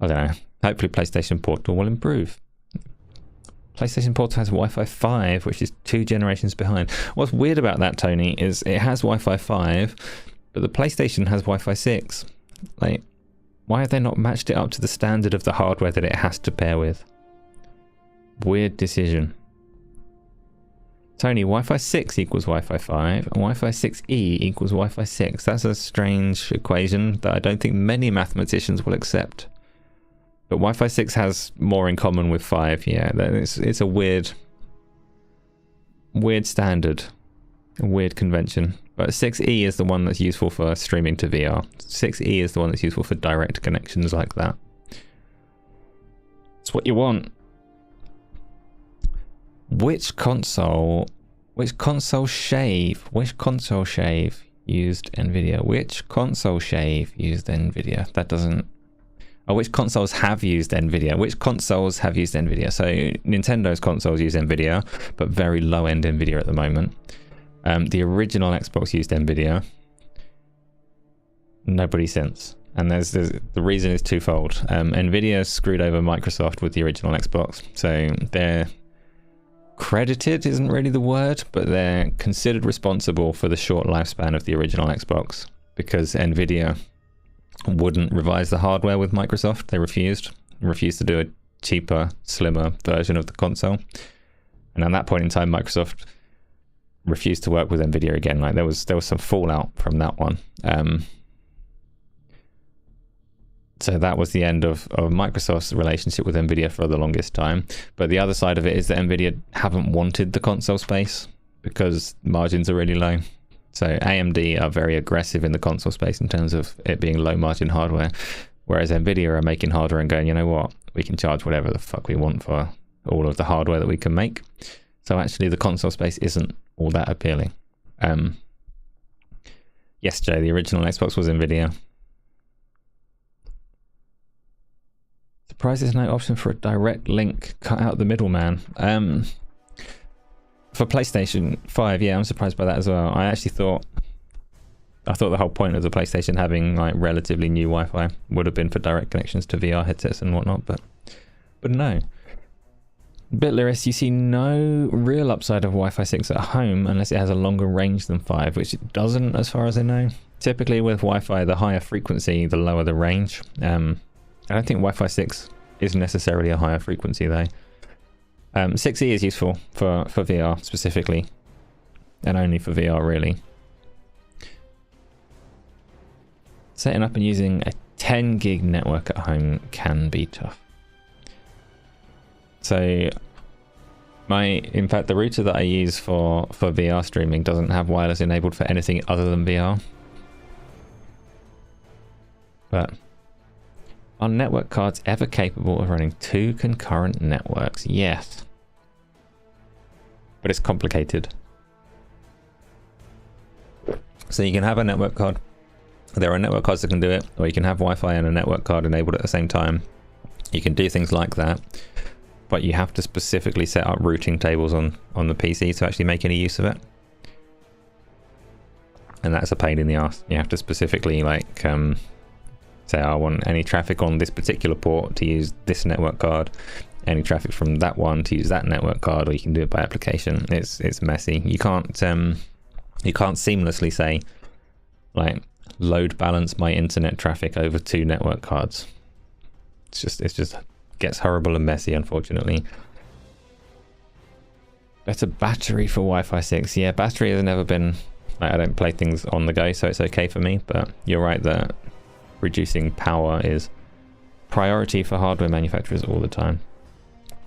I don't know. Hopefully PlayStation Portal will improve. PlayStation Portal has Wi-Fi 5, which is 2 generations behind. What's weird about that, Tony, is it has Wi-Fi 5, but the PlayStation has Wi-Fi 6. Like, why have they not matched it up to the standard of the hardware that it has to pair with? Weird decision. Tony, Wi-Fi 6 equals Wi-Fi 5, and Wi-Fi 6E equals Wi-Fi 6. That's a strange equation that I don't think many mathematicians will accept. But Wi-Fi 6 has more in common with 5, yeah. It's a weird standard, a weird convention. But 6E is the one that's useful for streaming to VR. 6E is the one that's useful for direct connections like that. It's what you want. Which console shave used NVIDIA? Which console shave used NVIDIA? That doesn't... Oh, which consoles have used NVIDIA? Which consoles have used NVIDIA? So Nintendo's consoles use NVIDIA, but very low-end NVIDIA at the moment. The original Xbox used NVIDIA. Nobody since. And the reason is twofold. NVIDIA screwed over Microsoft with the original Xbox. So they're credited, isn't really the word, but they're considered responsible for the short lifespan of the original Xbox because NVIDIA wouldn't revise the hardware with Microsoft. They refused to do a cheaper, slimmer version of the console. And at that point in time, Microsoft refused to work with Nvidia again. Like there was some fallout from that one. So that was the end of Microsoft's relationship with Nvidia for the longest time. But the other side of it is that Nvidia haven't wanted the console space because margins are really low. So AMD are very aggressive in the console space in terms of it being low margin hardware, whereas Nvidia are making hardware and going, you know what, we can charge whatever the fuck we want for all of the hardware that we can make. So actually the console space isn't all that appealing. Yes, Jay, the original Xbox was Nvidia. Surprised there's no option for a direct link, cut out the middleman. For PlayStation 5, yeah, I'm surprised by that as well. I thought the whole point of the PlayStation having like relatively new Wi-Fi would have been for direct connections to VR headsets and whatnot, but no. Bitlyris, you see no real upside of Wi-Fi 6 at home unless it has a longer range than 5, which it doesn't as far as I know. Typically with Wi-Fi, the higher frequency, the lower the range. I don't think Wi-Fi 6 is necessarily a higher frequency though. 6E is useful for VR specifically, and only for VR really. Setting up and using a 10 gig network at home can be tough. So in fact the router that I use for VR streaming doesn't have wireless enabled for anything other than VR. But are network cards ever capable of running 2 concurrent networks? Yes. But it's complicated. So you can have a network card. There are network cards that can do it, or you can have Wi-Fi and a network card enabled at the same time. You can do things like that, but you have to specifically set up routing tables on the PC to actually make any use of it. And that's a pain in the ass. You have to specifically like say I want any traffic on this particular port to use this network card, any traffic from that one to use that network card, or you can do it by application. It's messy. You can't seamlessly say like load balance my internet traffic over 2 network cards. It just gets horrible and messy, unfortunately. Better battery for Wi-Fi 6. Yeah, battery has never been like, I don't play things on the go, so it's okay for me, but you're right that reducing power is priority for hardware manufacturers all the time.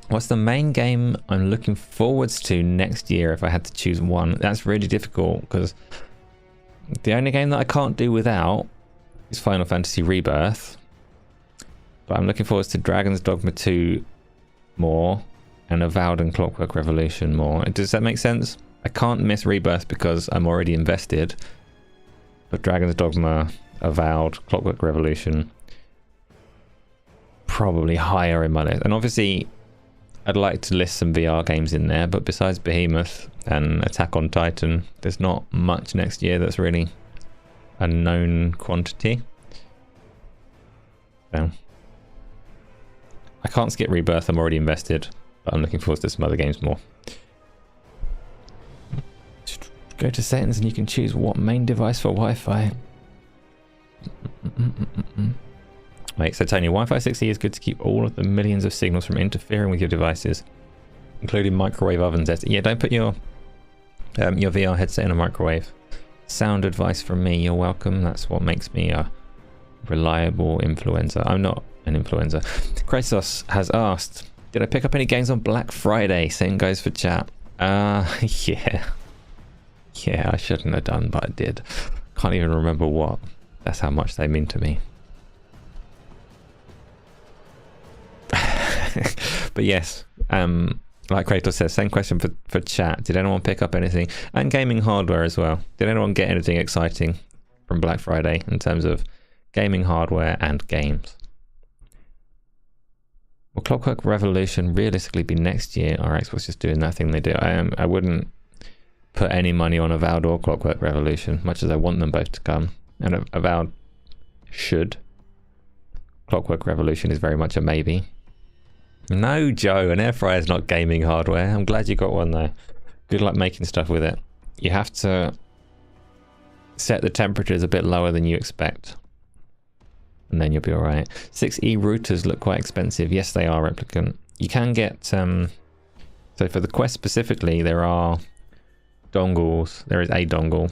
What's the main game I'm looking forwards to next year if I had to choose one? That's really difficult because the only game that I can't do without is Final Fantasy Rebirth. But I'm looking forward to Dragon's Dogma 2 more and Avowed and Clockwork Revolution more. Does that make sense? I can't miss Rebirth because I'm already invested. But Dragon's Dogma, Avowed, Clockwork Revolution, probably higher in my list. And obviously, I'd like to list some VR games in there, but besides Behemoth and Attack on Titan, there's not much next year that's really a known quantity. So, I can't skip Rebirth, I'm already invested, but I'm looking forward to some other games more. Go to settings and you can choose what main device for Wi-Fi. Wait, so Tony, Wi-Fi 6E is good to keep all of the millions of signals from interfering with your devices, including microwave ovens. Yeah, don't put your VR headset in a microwave. Sound advice from me, you're welcome. That's what makes me a reliable influencer. I'm not an influencer. Kratos has asked, did I pick up any games on Black Friday? Same goes for chat. Yeah, I shouldn't have done, but I did. Can't even remember what. That's how much they mean to me. But yes, like Kratos says, same question for chat. Did anyone pick up anything? And gaming hardware as well. Did anyone get anything exciting from Black Friday in terms of gaming hardware and games? Will Clockwork Revolution realistically be next year, or Xbox just doing that thing they do? I wouldn't put any money on Avowed or Clockwork Revolution, much as I want them both to come. And Avowed should. Clockwork Revolution is very much a maybe. No, Joe, an air fryer is not gaming hardware. I'm glad you got one though. Good luck making stuff with it. You have to set the temperatures a bit lower than you expect. and then you'll be all right. 6E routers look quite expensive. Yes, they are, Replicant. You can get so for the Quest specifically, there are dongles. There is a dongle.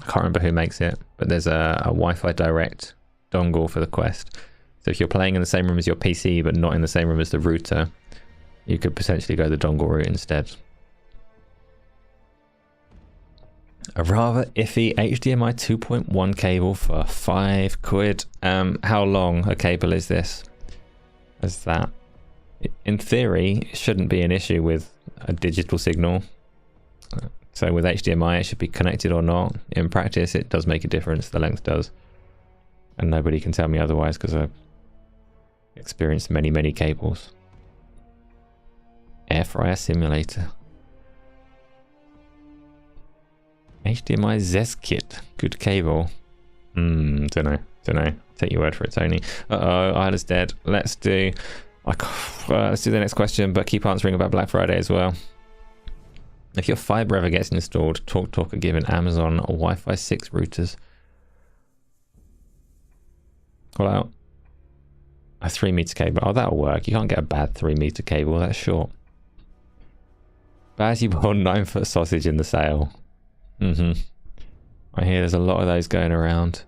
I can't remember who makes it, but there's a Wi-Fi Direct dongle for the Quest. So if you're playing in the same room as your PC but not in the same room as the router, you could potentially go the dongle route instead. A rather iffy HDMI 2.1 cable for £5. How long a cable is this? As that, in theory, it shouldn't be an issue with a digital signal. So with HDMI, it should be connected or not. In practice, it does make a difference. The length does, and nobody can tell me otherwise because I've experienced many cables. Air fryer simulator. HDMI Zest kit. Good cable. Don't know. Take your word for it, Tony. Isla's dead. Let's do the next question, but keep answering about Black Friday as well. If your fiber ever gets installed, TalkTalk are giving Amazon Wi-Fi 6 routers. Call out a 3-meter cable. Oh, that'll work. You can't get a bad 3-meter cable. That's short. Baz, you bought 9-foot sausage in the sale. I hear there's a lot of those going around.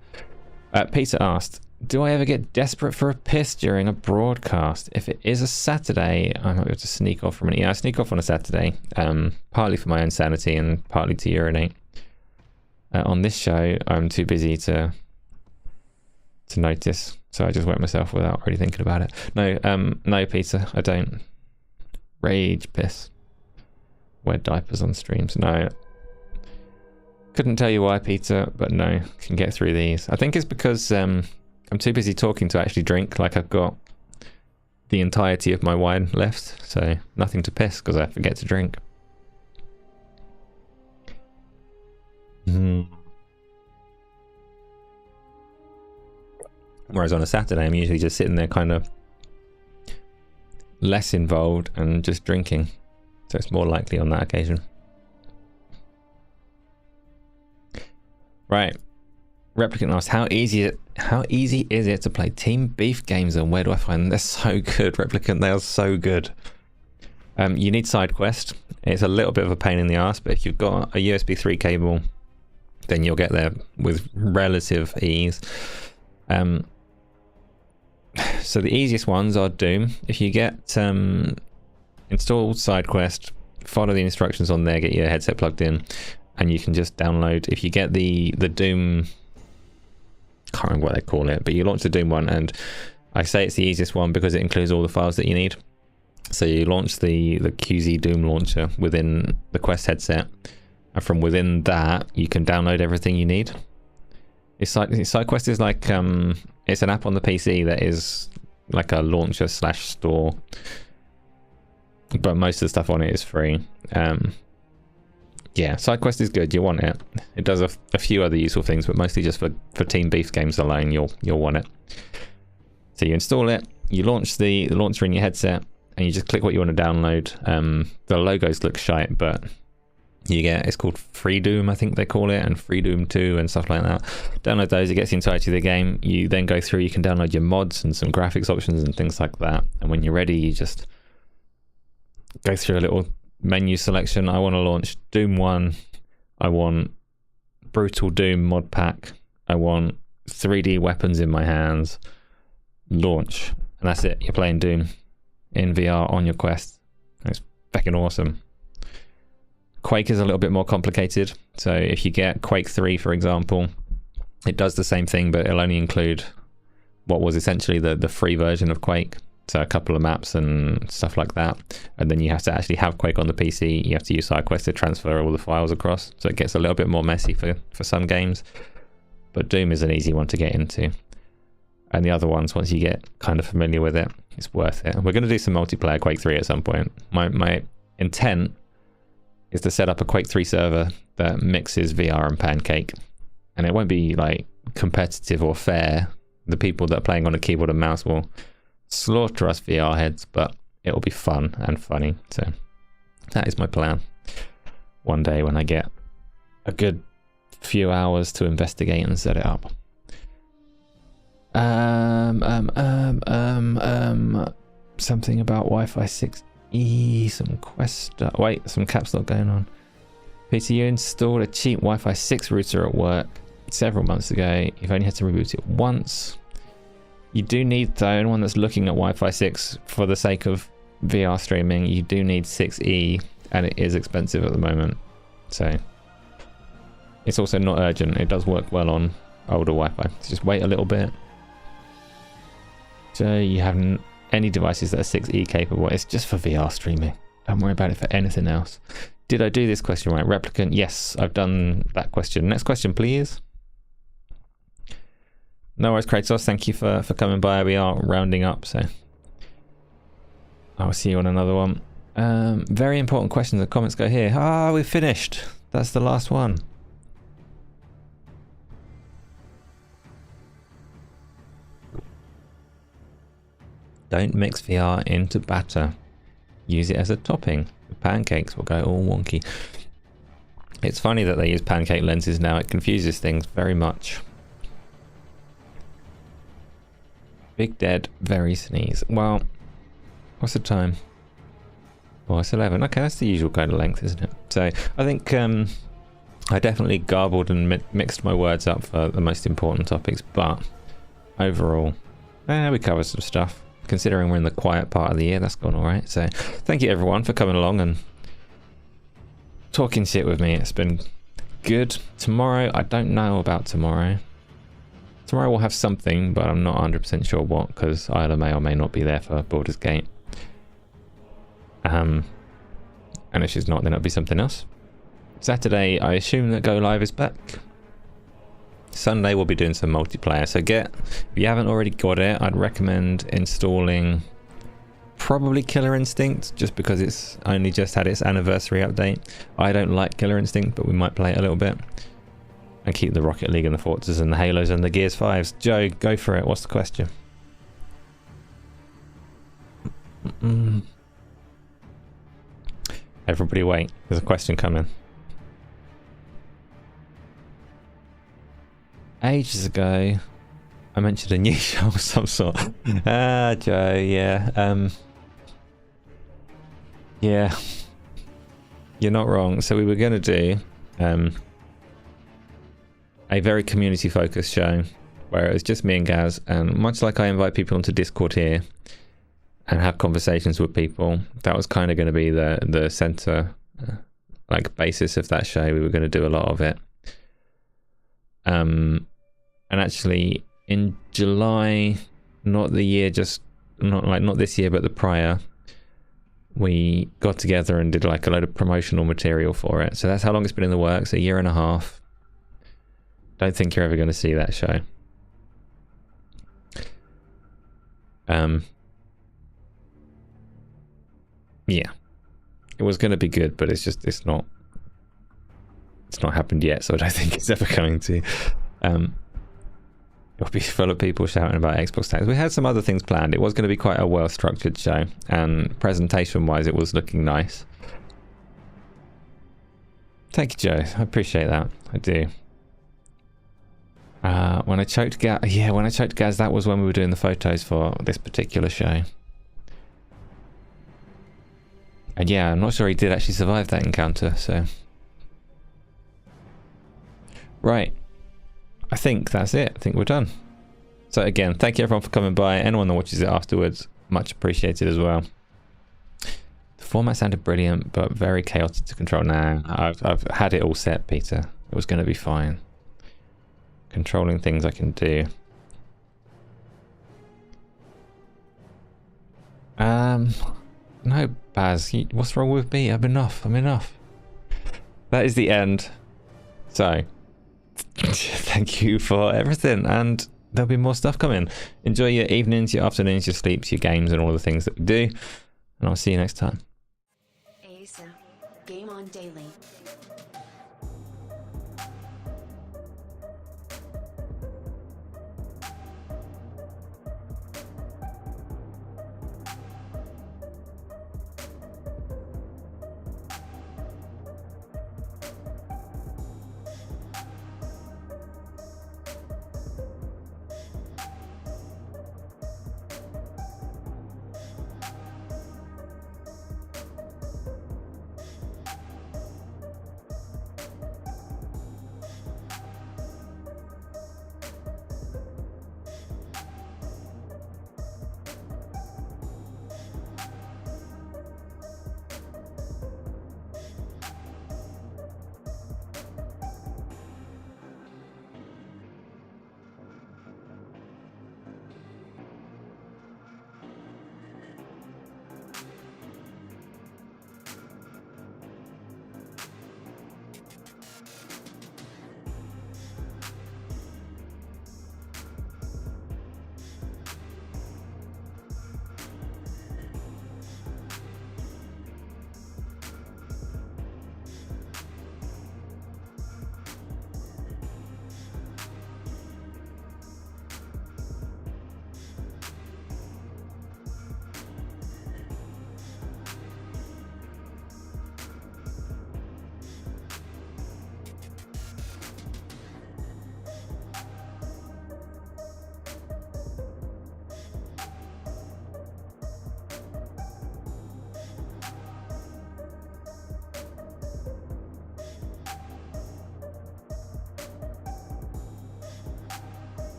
Peter asked, do I ever get desperate for a piss during a broadcast? If it is a Saturday, I might be able to sneak off from it. Yeah, I sneak off on a Saturday, partly for my own sanity and partly to urinate. On this show, I'm too busy to notice, so I just wet myself without really thinking about it. No, Peter, I don't rage piss. Wear diapers on streams. No. Couldn't tell you why, Peter, but no, can get through these. I think it's because I'm too busy talking to actually drink. Like, I've got the entirety of my wine left, so nothing to piss because I forget to drink. Whereas on a Saturday, I'm usually just sitting there kind of less involved and just drinking. So it's more likely on that occasion. Right. Replicant asked, how easy is it to play Team Beef games, and where do I find them? They're so good, Replicant. They are so good. You need side quest. It's a little bit of a pain in the ass, but if you've got a USB 3 cable, then you'll get there with relative ease. So the easiest ones are Doom. If you get install side quest, follow the instructions on there, get your headset plugged in, and you can just download. If you get the Doom, can't remember what they call it, but you launch the Doom one, and I say it's the easiest one because it includes all the files that you need. So you launch the QZ Doom launcher within the Quest headset, and from within that you can download everything you need. SideQuest is like it's an app on the PC that is like a launcher / store, but most of the stuff on it is free. Yeah, SideQuest is good. You want it. It does a few other useful things, but mostly just for Team Beef games alone, you'll want it. So you install it, you launch the launcher in your headset, and you just click what you want to download. The logos look shite, but you get, it's called Free Doom, I think they call it, and Free Doom 2 and stuff like that. Download those, it gets the entirety of the game. You then go through, you can download your mods and some graphics options and things like that. And when you're ready, you just go through a little menu selection. I want to launch Doom 1. I want Brutal Doom mod pack. I want 3D weapons in my hands. Launch. And that's it. You're playing Doom in VR on your Quest. It's fucking awesome. Quake is a little bit more complicated. So if you get Quake 3, for example, it does the same thing, but it'll only include what was essentially the free version of Quake. So a couple of maps and stuff like that. And then you have to actually have Quake on the PC. You have to use SideQuest to transfer all the files across. So it gets a little bit more messy for some games. But Doom is an easy one to get into. And the other ones, once you get kind of familiar with it, it's worth it. We're going to do some multiplayer Quake 3 at some point. My intent is to set up a Quake 3 server that mixes VR and Pancake. And it won't be like competitive or fair. The people that are playing on a keyboard and mouse will slaughter us VR heads, but it'll be fun and funny. So that is my plan. One day when I get a good few hours to investigate and set it up. Something about Wi-Fi 6E, some quest. Wait, some caps lock going on. Peter, you installed a cheap Wi-Fi 6 router at work several months ago. You've only had to reboot it once. You do need, though, anyone that's looking at Wi-Fi 6 for the sake of VR streaming, you do need 6E, and it is expensive at the moment. So it's also not urgent. It does work well on older Wi-Fi. So just wait a little bit. So you haven't any devices that are 6E capable. It's just for VR streaming. Don't worry about it for anything else. Did I do this question right? Replicant, yes, I've done that question. Next question, please. No worries, Kratos. Thank you for coming by. We are rounding up, so I'll see you on another one. Very important question. The comments go here. Ah, we've finished. That's the last one. Don't mix VR into batter. Use it as a topping. The pancakes will go all wonky. It's funny that they use pancake lenses now. It confuses things very much. Big Dead, very sneeze. Well, what's the time? Oh, it's 11. Okay, that's the usual kind of length, isn't it? So I think I definitely garbled and mixed my words up for the most important topics, but overall, we covered some stuff. Considering we're in the quiet part of the year, that's gone all right. So thank you everyone for coming along and talking shit with me. It's been good. Tomorrow, I don't know about tomorrow. Tomorrow we'll have something, but I'm not 100% sure what, because Isla may or may not be there for Baldur's Gate. And if she's not, then it'll be something else. Saturday, I assume that Go Live is back. Sunday we'll be doing some multiplayer, so if you haven't already got it, I'd recommend installing probably Killer Instinct, just because it's only just had its anniversary update. I don't like Killer Instinct, but we might play it a little bit. And keep the Rocket League and the Fortzas and the Halos and the Gears 5s. Joe, go for it. What's the question? Everybody wait. There's a question coming. Ages ago, I mentioned a new show of some sort. Joe, yeah. Yeah. You're not wrong. So we were going to do a very community-focused show where it was just me and Gaz, and much like I invite people onto Discord here and have conversations with people, that was kind of going to be the center, basis of that show. We were going to do a lot of it. And actually in July, not this year, but the prior, we got together and did a load of promotional material for it. So that's how long it's been in the works, a year and a half. Don't think you're ever going to see that show. Yeah, it was going to be good, but it's not happened yet, so I don't think it's ever going to. It'll be full of people shouting about Xbox tax. We had some other things planned. It was going to be quite a well-structured show, and presentation-wise, it was looking nice. Thank you, Joe. I appreciate that. I do. When I choked Gaz, that was when we were doing the photos for this particular show. And yeah, I'm not sure he did actually survive that encounter, so... Right. I think that's it. I think we're done. So again, thank you everyone for coming by. Anyone that watches it afterwards, much appreciated as well. The format sounded brilliant, but very chaotic to control now. I've had it all set, Peter. It was going to be fine. Controlling things I can do. No, Baz, what's wrong with me? I'm enough. That is the end. So, thank you for everything, and there'll be more stuff coming. Enjoy your evenings, your afternoons, your sleeps, your games, and all the things that we do. And I'll see you next time. Asa, Game On Daily.